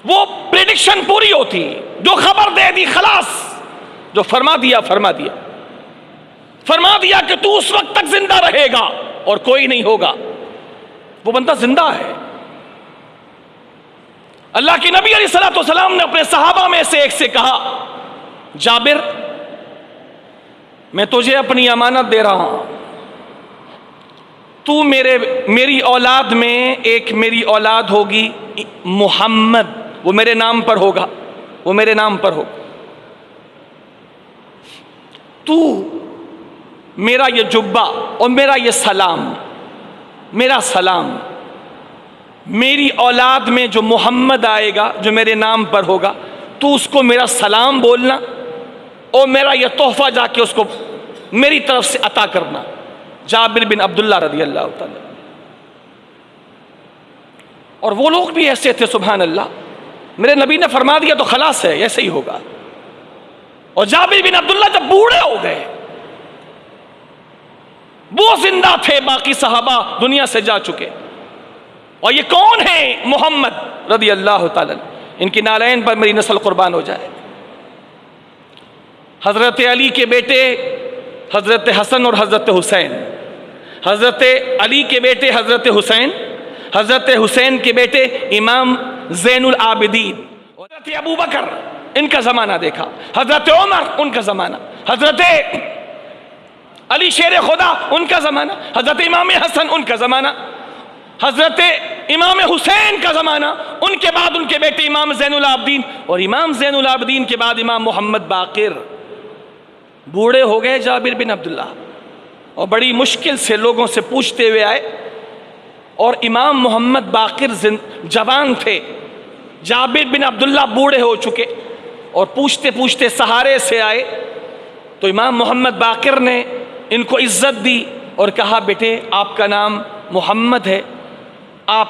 وہ پریڈکشن پوری ہوتی، جو خبر دے دی خلاص، جو فرما دیا فرما دیا. فرما دیا کہ تو اس وقت تک زندہ رہے گا اور کوئی نہیں ہوگا، وہ بندہ زندہ ہے. اللہ کے نبی علیہ الصلوۃ والسلام نے اپنے صحابہ میں سے ایک سے کہا جابر میں تجھے اپنی امانت دے رہا ہوں، تو میری اولاد میں ایک میری اولاد ہوگی محمد، وہ میرے نام پر ہوگا، وہ میرے نام پر ہوگا. تو میرا یہ جبہ اور میرا یہ سلام، میرا سلام میری اولاد میں جو محمد آئے گا جو میرے نام پر ہوگا، تو اس کو میرا سلام بولنا اور میرا یہ تحفہ جا کے اس کو میری طرف سے عطا کرنا. جابر بن عبداللہ رضی اللہ تعالی. اور وہ لوگ بھی ایسے تھے سبحان اللہ، میرے نبی نے فرما دیا تو خلاص ہے، ایسے ہی ہوگا. اور جابر بن عبداللہ جب بوڑھے ہو گئے، وہ زندہ تھے، باقی صحابہ دنیا سے جا چکے. اور یہ کون ہیں؟ محمد رضی اللہ تعالی. ان کی نالین پر میری نسل قربان ہو جائے. حضرت علی کے بیٹے حضرت حسن اور حضرت حسین، حضرت علی کے بیٹے حضرت حسین، حضرت حسین کے بیٹے امام زین العابدین، حضرت ابو بکر ان کا زمانہ دیکھا، حضرت عمر ان کا زمانہ، حضرت علی شیر خدا ان کا زمانہ، حضرت امام حسن ان کا زمانہ، حضرت امام حسین کا زمانہ، ان کے بعد ان کے بیٹے امام زین العابدین، اور امام زین العابدین کے بعد امام محمد باقر. بوڑھے ہو گئے جابر بن عبداللہ اور بڑی مشکل سے لوگوں سے پوچھتے ہوئے آئے، اور امام محمد باقر جوان تھے، جابر بن عبداللہ بوڑھے ہو چکے، اور پوچھتے پوچھتے سہارے سے آئے. تو امام محمد باقر نے ان کو عزت دی اور کہا بیٹے آپ کا نام محمد ہے، آپ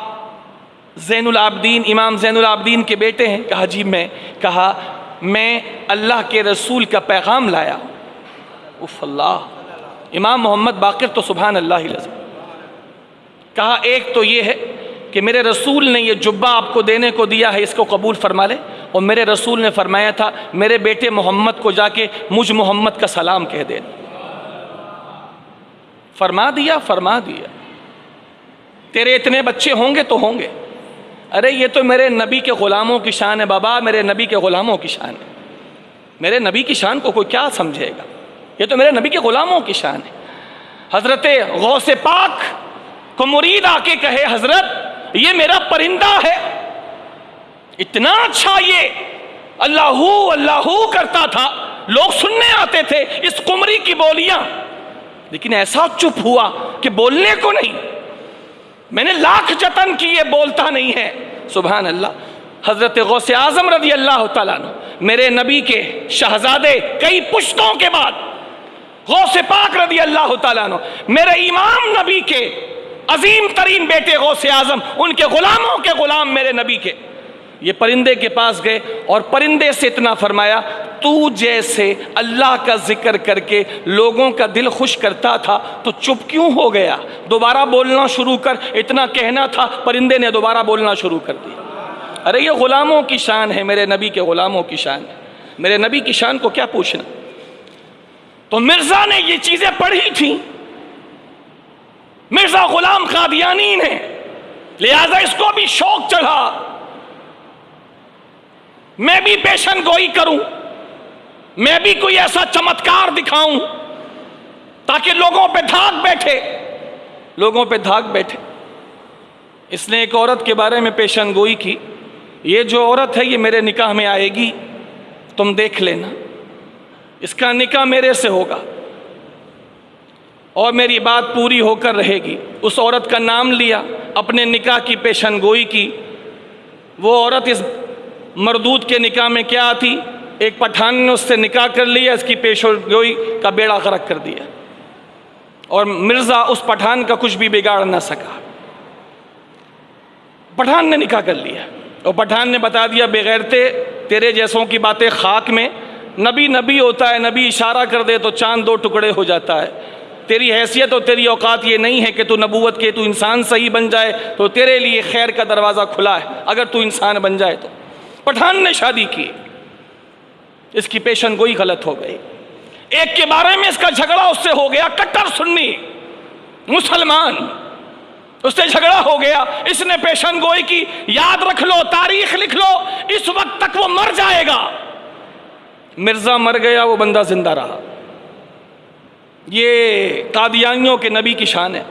زین العابدین امام زین العابدین کے بیٹے ہیں؟ کہا جی میں. کہا میں اللہ کے رسول کا پیغام لایا. اف اللہ، امام محمد باقر تو سبحان اللہ العظیم. کہا ایک تو یہ ہے کہ میرے رسول نے یہ جبہ آپ کو دینے کو دیا ہے، اس کو قبول فرما لے، اور میرے رسول نے فرمایا تھا میرے بیٹے محمد کو جا کے مجھ محمد کا سلام کہہ دے. فرما دیا فرما دیا. تیرے اتنے بچے ہوں گے تو ہوں گے. ارے یہ تو میرے نبی کے غلاموں کی شان ہے بابا، میرے نبی کے غلاموں کی شان ہے. میرے نبی کی شان کو کوئی کیا سمجھے گا؟ یہ تو میرے نبی کے غلاموں کی شان ہے. حضرت غوث پاک کو مرید آ کے کہے حضرت یہ میرا پرندہ ہے، اتنا اچھا یہ اللہ اللہ کرتا تھا، لوگ سننے آتے تھے اس قمری کی بولیاں، لیکن ایسا چپ ہوا کہ بولنے کو نہیں. میں نے لاکھ جتن کی یہ بولتا نہیں ہے. سبحان اللہ. حضرت غوث اعظم رضی اللہ تعالیٰ عنہ، میرے نبی کے شہزادے، کئی پشتوں کے بعد غوث پاک رضی اللہ تعالیٰ عنہ، میرے امام نبی کے عظیم ترین بیٹے غوث اعظم، ان کے غلاموں کے غلام میرے نبی کے، یہ پرندے کے پاس گئے اور پرندے سے اتنا فرمایا، تو جیسے اللہ کا ذکر کر کے لوگوں کا دل خوش کرتا تھا تو چپ کیوں ہو گیا؟ دوبارہ بولنا شروع کر، اتنا کہنا تھا، پرندے نے دوبارہ بولنا شروع کر دیا۔ ارے یہ غلاموں کی شان ہے، میرے نبی کے غلاموں کی شان ہے، میرے نبی کی شان کو کیا پوچھنا؟ تو مرزا نے یہ چیزیں پڑھی تھیں، مرزا غلام قادیانی نے، لہذا اس کو بھی شوق چڑھا میں بھی پیشن گوئی کروں، میں بھی کوئی ایسا چمتکار دکھاؤں تاکہ لوگوں پہ دھاک بیٹھے، لوگوں پہ دھاک بیٹھے۔ اس نے ایک عورت کے بارے میں پیشن گوئی کی، یہ جو عورت ہے یہ میرے نکاح میں آئے گی، تم دیکھ لینا، اس کا نکاح میرے سے ہوگا اور میری بات پوری ہو کر رہے گی۔ اس عورت کا نام لیا، اپنے نکاح کی پیشن گوئی کی۔ وہ عورت اس مردود کے نکاح میں کیا آتی؟ ایک پٹھان نے اس سے نکاح کر لیا، اس کی پیشن گوئی کا بیڑا غرق کر دیا، اور مرزا اس پٹھان کا کچھ بھی بگاڑ نہ سکا۔ پٹھان نے نکاح کر لیا اور پٹھان نے بتا دیا، بغیرتے تیرے جیسوں کی باتیں خاک میں، نبی نبی ہوتا ہے، نبی اشارہ کر دے تو چاند دو ٹکڑے ہو جاتا ہے، تیری حیثیت اور تیری اوقات یہ نہیں ہے کہ تو نبوت کے، تو انسان صحیح بن جائے تو تیرے لیے خیر کا دروازہ کھلا ہے اگر تو انسان بن جائے تو۔ پٹھان نے شادی کی، اس کی پیشن گوئی غلط ہو گئی۔ ایک کے بارے میں اس کا جھگڑا اس سے ہو گیا، کٹر سنی مسلمان، اس سے جھگڑا ہو گیا، اس نے پیشن گوئی کی، یاد رکھ لو، تاریخ لکھ لو، اس وقت تک وہ مر جائے گا۔ مرزا مر گیا، وہ بندہ زندہ رہا۔ یہ قادیانیوں کے نبی کی شان ہے۔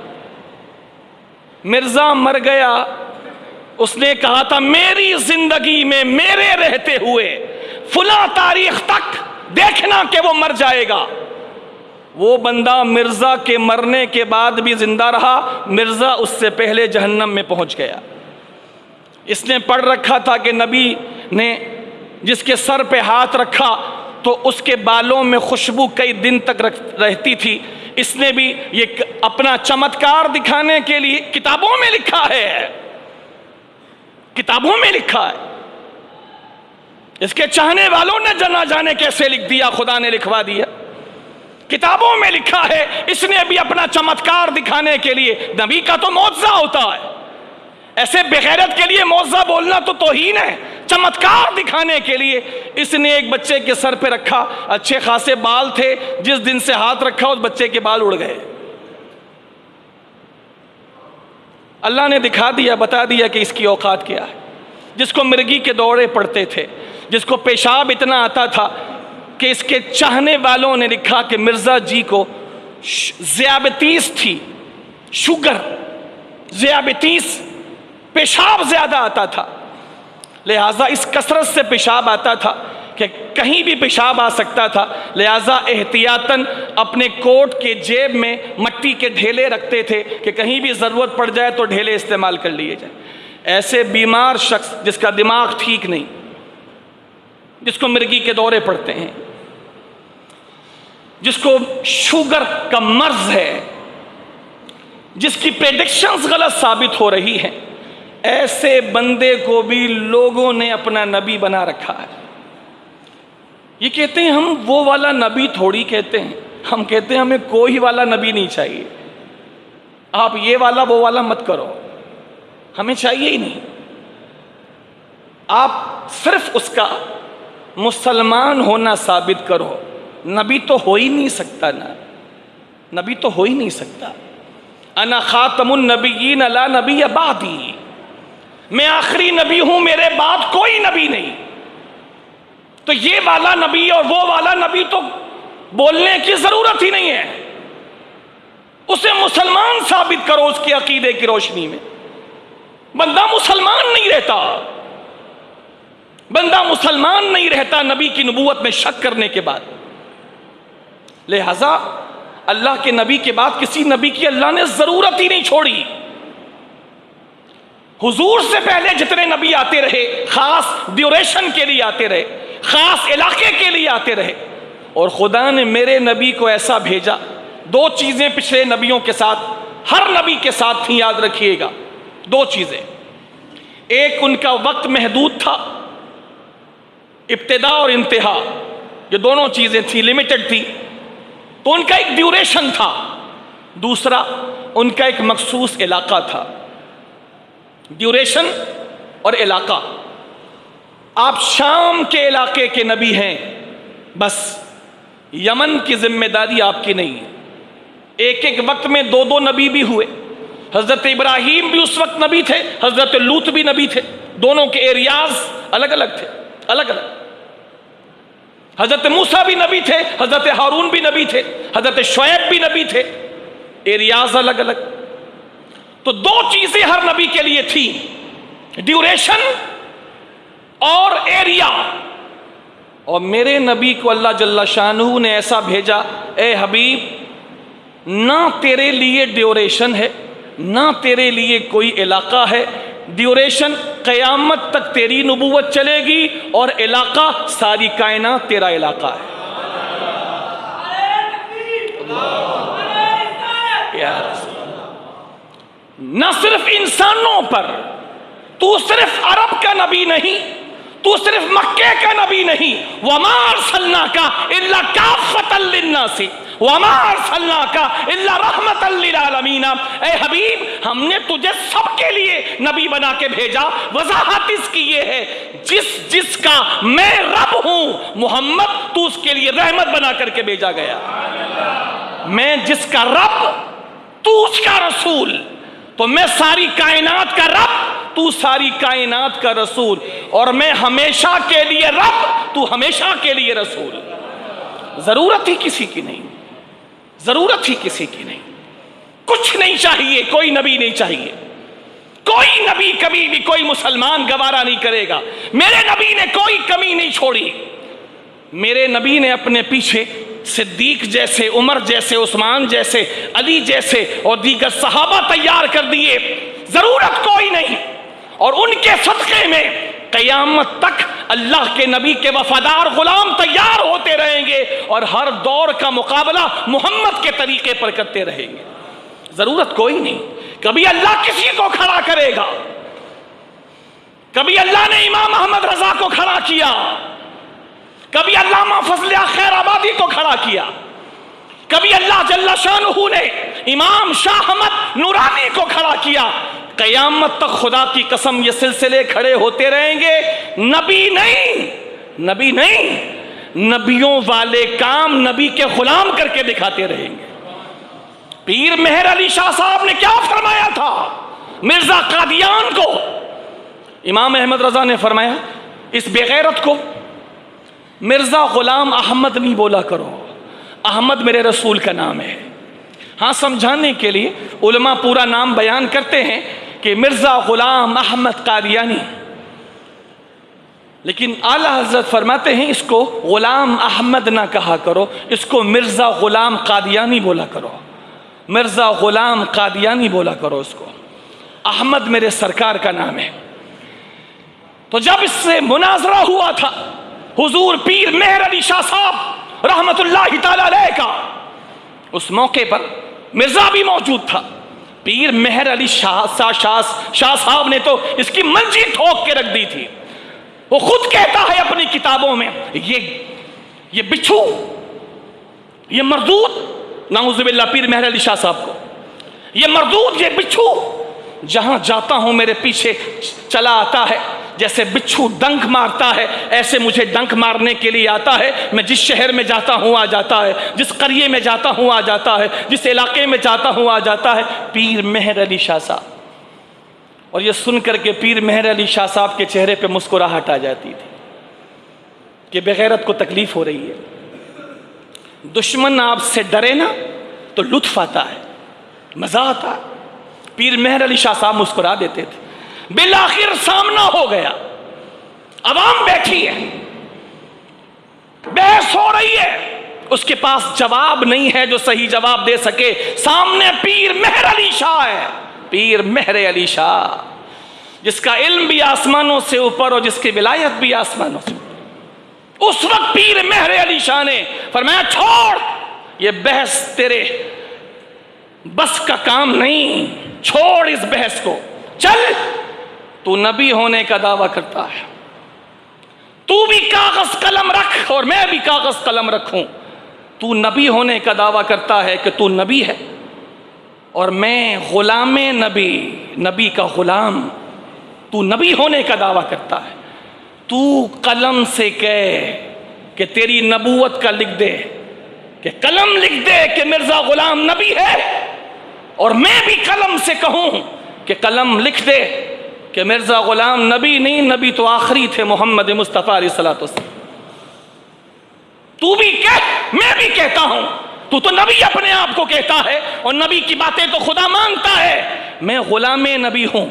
مرزا مر گیا، اس نے کہا تھا میری زندگی میں میرے رہتے ہوئے فلاں تاریخ تک دیکھنا کہ وہ مر جائے گا۔ وہ بندہ مرزا کے مرنے کے بعد بھی زندہ رہا، مرزا اس سے پہلے جہنم میں پہنچ گیا۔ اس نے پڑھ رکھا تھا کہ نبی نے جس کے سر پہ ہاتھ رکھا تو اس کے بالوں میں خوشبو کئی دن تک رہتی تھی۔ اس نے بھی یہ اپنا چمتکار دکھانے کے لیے کتابوں میں لکھا ہے، کتابوں میں لکھا ہے۔ اس کے چاہنے والوں نے نہ جانے کیسے لکھ دیا، خدا نے لکھوا دیا، کتابوں میں لکھا ہے۔ اس نے بھی اپنا چمتکار دکھانے کے لیے، نبی کا تو معجزہ ہوتا ہے، ایسے بغیرت کے لیے معجزہ بولنا تو توہین ہے۔ چمتکار دکھانے کے لیے اس نے ایک بچے کے سر پہ رکھا، اچھے خاصے بال تھے، جس دن سے ہاتھ رکھا اس بچے کے بال اڑ گئے۔ اللہ نے دکھا دیا، بتا دیا کہ اس کی اوقات کیا ہے۔ جس کو مرگی کے دورے پڑتے تھے، جس کو پیشاب اتنا آتا تھا کہ اس کے چاہنے والوں نے لکھا کہ مرزا جی کو ذیابیطیس تھی، شوگر، ذیابیطیس، پیشاب زیادہ آتا تھا، لہٰذا اس کثرت سے پیشاب آتا تھا کہ کہیں بھی پیشاب آ سکتا تھا، لہٰذا احتیاطاً اپنے کوٹ کے جیب میں مٹی کے ڈھیلے رکھتے تھے کہ کہیں بھی ضرورت پڑ جائے تو ڈھیلے استعمال کر لیے جائیں۔ ایسے بیمار شخص جس کا دماغ ٹھیک نہیں، جس کو مرگی کے دورے پڑتے ہیں، جس کو شوگر کا مرض ہے، جس کی پریڈکشنز غلط ثابت ہو رہی ہیں، ایسے بندے کو بھی لوگوں نے اپنا نبی بنا رکھا ہے۔ یہ کہتے ہیں ہم وہ والا نبی تھوڑی کہتے ہیں، ہم کہتے ہیں ہمیں کوئی والا نبی نہیں چاہیے، آپ یہ والا وہ والا مت کرو، ہمیں چاہیے ہی نہیں۔ آپ صرف اس کا مسلمان ہونا ثابت کرو، نبی تو ہو ہی نہیں سکتا نا، نبی تو ہو ہی نہیں سکتا۔ انا خاتم النبیین لا نبی بعدی، میں آخری نبی ہوں، میرے بعد کوئی نبی نہیں۔ تو یہ والا نبی اور وہ والا نبی تو بولنے کی ضرورت ہی نہیں ہے، اسے مسلمان ثابت کرو اس کے عقیدے کی روشنی میں۔ بندہ مسلمان نہیں رہتا، بندہ مسلمان نہیں رہتا نبی کی نبوت میں شک کرنے کے بعد۔ لہذا اللہ کے نبی کے بعد کسی نبی کی اللہ نے ضرورت ہی نہیں چھوڑی۔ حضور سے پہلے جتنے نبی آتے رہے خاص ڈیوریشن کے لیے آتے رہے، خاص علاقے کے لیے آتے رہے، اور خدا نے میرے نبی کو ایسا بھیجا. دو چیزیں پچھلے نبیوں کے ساتھ، ہر نبی کے ساتھ تھیں، یاد رکھیے گا. دو چیزیں، ایک ان کا وقت محدود تھا، ابتدا اور انتہا، یہ دونوں چیزیں تھیں، لمیٹڈ تھی، تو ان کا ایک ڈیوریشن تھا. دوسرا ان کا ایک مخصوص علاقہ تھا. ڈیوریشن اور علاقہ. آپ شام کے علاقے کے نبی ہیں، بس یمن کی ذمہ داری آپ کی نہیں ہے. ایک ایک وقت میں دو دو نبی بھی ہوئے. حضرت ابراہیم بھی اس وقت نبی تھے، حضرت لوط بھی نبی تھے. دونوں کے ایریاز الگ الگ تھے، الگ الگ. حضرت موسیٰ بھی نبی تھے، حضرت ہارون بھی نبی تھے، حضرت شعیب بھی نبی تھے. ایریاز الگ الگ. تو دو چیزیں ہر نبی کے لیے تھی، ڈیوریشن اور ایریا. اور میرے نبی کو اللہ جل شانہ نے ایسا بھیجا، اے حبیب، نہ تیرے لیے ڈیوریشن ہے، نہ تیرے لیے کوئی علاقہ ہے. ڈیوریشن قیامت تک تیری نبوت چلے گی، اور علاقہ ساری کائنات تیرا علاقہ ہے. نہ صرف انسانوں پر، تو صرف عرب کا نبی نہیں، تو صرف مکے کا نبی نہیں. وَمَا أَرْسَلْنَاكَ إِلَّا كَافَّةً لِلنَّاسِ وَمَا أَرْسَلْنَاكَ إِلَّا رَحْمَةً لِلْعَالَمِينَ. اے حبیب، ہم نے تجھے سب کے لیے نبی بنا کے بھیجا. وضاحت اس کی یہ ہے، جس کا میں رب ہوں، محمد تو اس کے لیے رحمت بنا کر کے بھیجا گیا. میں جس کا رب، تو اس کا رسول. تو میں ساری کائنات کا رب، تو ساری کائنات کا رسول. اور میں ہمیشہ کے لیے رب، تو ہمیشہ کے لیے رسول. ضرورت ہی کسی کی نہیں، ضرورت ہی کسی کی نہیں. کچھ نہیں چاہیے، کوئی نبی نہیں چاہیے. کوئی نبی کبھی بھی کوئی مسلمان گوارا نہیں کرے گا. میرے نبی نے کوئی کمی نہیں چھوڑی. میرے نبی نے اپنے پیچھے صدیق جیسے، عمر جیسے، عثمان جیسے، علی جیسے اور دیگر صحابہ تیار کر دیے. ضرورت کوئی نہیں. اور ان کے صدقے میں قیامت تک اللہ کے نبی کے وفادار غلام تیار ہوتے رہیں گے، اور ہر دور کا مقابلہ محمد کے طریقے پر کرتے رہیں گے. ضرورت کوئی نہیں. کبھی اللہ کسی کو کھڑا کرے گا. کبھی اللہ نے امام احمد رضا کو کھڑا کیا، کبھی علامہ فضل خیر آبادی کو کھڑا کیا، کبھی اللہ جل شانہ نے امام شاہ احمد نورانی کو کھڑا کیا. قیامت تک خدا کی قسم یہ سلسلے کھڑے ہوتے رہیں گے. نبی نہیں، نبی نہیں، نبیوں والے کام نبی کے غلام کر کے دکھاتے رہیں گے. پیر مہر علی شاہ صاحب نے کیا فرمایا تھا مرزا قادیان کو؟ امام احمد رضا نے فرمایا، اس بغیرت کو مرزا غلام احمد نہیں بولا کرو، احمد میرے رسول کا نام ہے. ہاں، سمجھانے کے لیے علماء پورا نام بیان کرتے ہیں کہ مرزا غلام احمد قادیانی، لیکن اعلیٰ حضرت فرماتے ہیں اس کو غلام احمد نہ کہا کرو، اس کو مرزا غلام قادیانی بولا کرو. مرزا غلام قادیانی بولا کرو اس کو. احمد میرے سرکار کا نام ہے. تو جب اس سے مناظرہ ہوا تھا حضور پیر مہر علی شاہ صاحب رحمت اللہ تعالی علیہ کا، اس موقع پر مرزا بھی موجود تھا. پیر مہر علی شاہ صاحب نے تو اس کی منجی ٹھوک کے رکھ دی تھی. وہ خود کہتا ہے اپنی کتابوں میں، یہ بچھو، یہ مردود، نعوذ باللہ پیر مہر علی شاہ صاحب کو، یہ مردود، یہ بچھو جہاں جاتا ہوں میرے پیچھے چلا آتا ہے. جیسے بچھو ڈنک مارتا ہے ایسے مجھے ڈنک مارنے کے لیے آتا ہے. میں جس شہر میں جاتا ہوں آ جاتا ہے، جس قریے میں جاتا ہوں آ جاتا ہے، جس علاقے میں جاتا ہوں آ جاتا ہے. پیر مہر علی شاہ صاحب. اور یہ سن کر کے پیر مہر علی شاہ صاحب کے چہرے پہ مسکراہٹ آ جاتی تھی کہ بغیرت کو تکلیف ہو رہی ہے. دشمن آپ سے ڈرے نا تو لطف آتا ہے، مزہ آتا ہے. پیر مہر علی شاہ صاحب مسکرا دیتے تھے. بالآخر سامنا ہو گیا، عوام بیٹھی ہے، بحث ہو رہی ہے، اس کے پاس جواب نہیں ہے جو صحیح جواب دے سکے. سامنے پیر مہر علی شاہ ہے، پیر مہر علی شاہ. جس کا علم بھی آسمانوں سے اوپر اور جس کی ولایت بھی آسمانوں سے اوپر، اس وقت پیر مہر علی شاہ نے فرمایا چھوڑ، یہ بحث تیرے بس کا کام نہیں، چھوڑ اس بحث کو، چل تو نبی ہونے کا دعویٰ کرتا ہے، تو بھی کاغذ قلم رکھ اور میں بھی کاغذ قلم رکھوں، تو نبی ہونے کا دعویٰ کرتا ہے کہ تو نبی ہے اور میں غلام نبی، نبی کا غلام، تو نبی ہونے کا دعویٰ کرتا ہے، تو قلم سے کہہ کہ تیری نبوت کا لکھ دے، کہ قلم لکھ دے کہ مرزا غلام نبی ہے، اور میں بھی قلم سے کہوں کہ قلم لکھ دے کہ مرزا غلام نبی نہیں، نبی تو آخری تھے محمد مصطفیٰ علیہ الصلوۃ والسلام۔ تو بھی کہہ، میں بھی کہتا ہوں، تو نبی اپنے آپ کو کہتا ہے اور نبی کی باتیں تو خدا مانتا ہے، میں غلام نبی ہوں،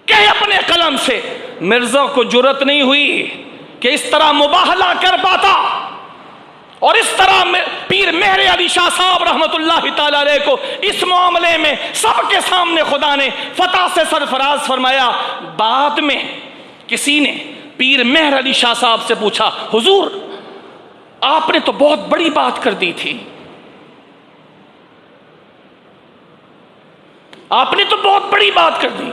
کہہ اپنے قلم سے۔ مرزا کو جرت نہیں ہوئی کہ اس طرح مباہلہ کر پاتا، اور اس طرح پیر مہر علی شاہ صاحب رحمت اللہ تعالی علیہ کو اس معاملے میں سب کے سامنے خدا نے فتح سے سرفراز فرمایا۔ بعد میں کسی نے پیر مہر علی شاہ صاحب سے پوچھا، حضور آپ نے تو بہت بڑی بات کر دی تھی، آپ نے تو بہت بڑی بات کر دی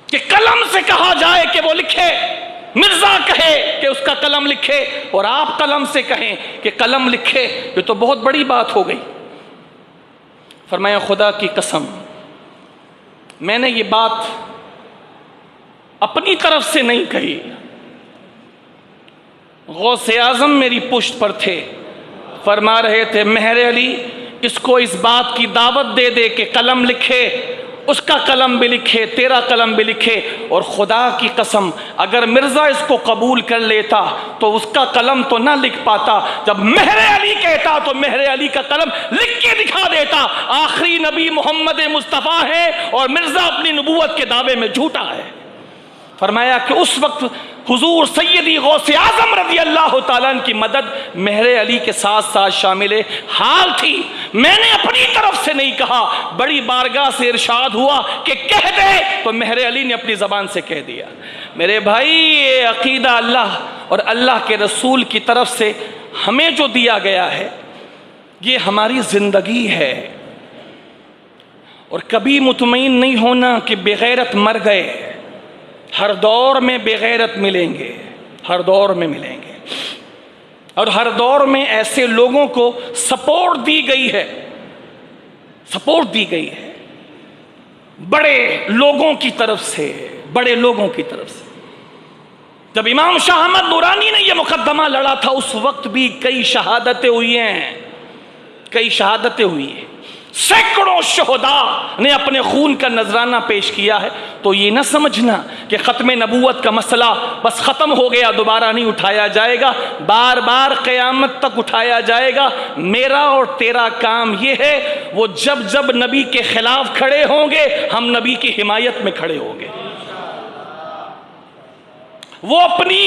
کہ قلم سے کہا جائے کہ وہ لکھے، مرزا کہے کہ اس کا قلم لکھے اور آپ قلم سے کہیں کہ قلم لکھے، یہ تو بہت بڑی بات ہو گئی۔ فرمایا خدا کی قسم میں نے یہ بات اپنی طرف سے نہیں کہی، غوث اعظم میری پشت پر تھے، فرما رہے تھے مہر علی اس کو اس بات کی دعوت دے دے کہ قلم لکھے، اس کا قلم بھی لکھے، تیرا قلم بھی لکھے، اور خدا کی قسم اگر مرزا اس کو قبول کر لیتا تو اس کا قلم تو نہ لکھ پاتا، جب مہر علی کہتا تو مہر علی کا قلم لکھ کے دکھا دیتا، آخری نبی محمد مصطفیٰ ہے اور مرزا اپنی نبوت کے دعوے میں جھوٹا ہے۔ فرمایا کہ اس وقت حضور سیدی غوث اعظم رضی اللہ تعالیٰ عنہ کی مدد مہر علی کے ساتھ ساتھ شامل حال تھی، میں نے اپنی طرف سے نہیں کہا، بڑی بارگاہ سے ارشاد ہوا کہ کہہ دے، تو مہر علی نے اپنی زبان سے کہہ دیا۔ میرے بھائی یہ عقیدہ اللہ اور اللہ کے رسول کی طرف سے ہمیں جو دیا گیا ہے یہ ہماری زندگی ہے، اور کبھی مطمئن نہیں ہونا کہ بغیرت مر گئے، ہر دور میں بغیرت ملیں گے، ہر دور میں ملیں گے، اور ہر دور میں ایسے لوگوں کو سپورٹ دی گئی ہے، سپورٹ دی گئی ہے بڑے لوگوں کی طرف سے، بڑے لوگوں کی طرف سے۔ جب امام شاہ احمد نورانی نے یہ مقدمہ لڑا تھا اس وقت بھی کئی شہادتیں ہوئی ہیں، کئی شہادتیں ہوئی ہیں، سینکڑوں شہداء نے اپنے خون کا نذرانہ پیش کیا ہے۔ تو یہ نہ سمجھنا کہ ختم نبوت کا مسئلہ بس ختم ہو گیا، دوبارہ نہیں اٹھایا جائے گا، بار بار قیامت تک اٹھایا جائے گا۔ میرا اور تیرا کام یہ ہے، وہ جب جب نبی کے خلاف کھڑے ہوں گے ہم نبی کی حمایت میں کھڑے ہوں گے، وہ اپنی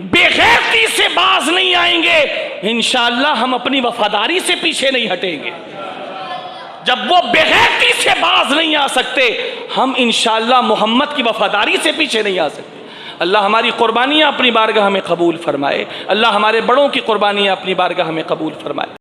بے غیرتی سے باز نہیں آئیں گے، انشاءاللہ ہم اپنی وفاداری سے پیچھے نہیں ہٹیں گے۔ جب وہ بے غیرتی سے باز نہیں آ سکتے ہم انشاءاللہ محمد کی وفاداری سے پیچھے نہیں آ سکتے۔ اللہ ہماری قربانیاں اپنی بارگاہ میں قبول فرمائے، اللہ ہمارے بڑوں کی قربانیاں اپنی بارگاہ میں قبول فرمائے۔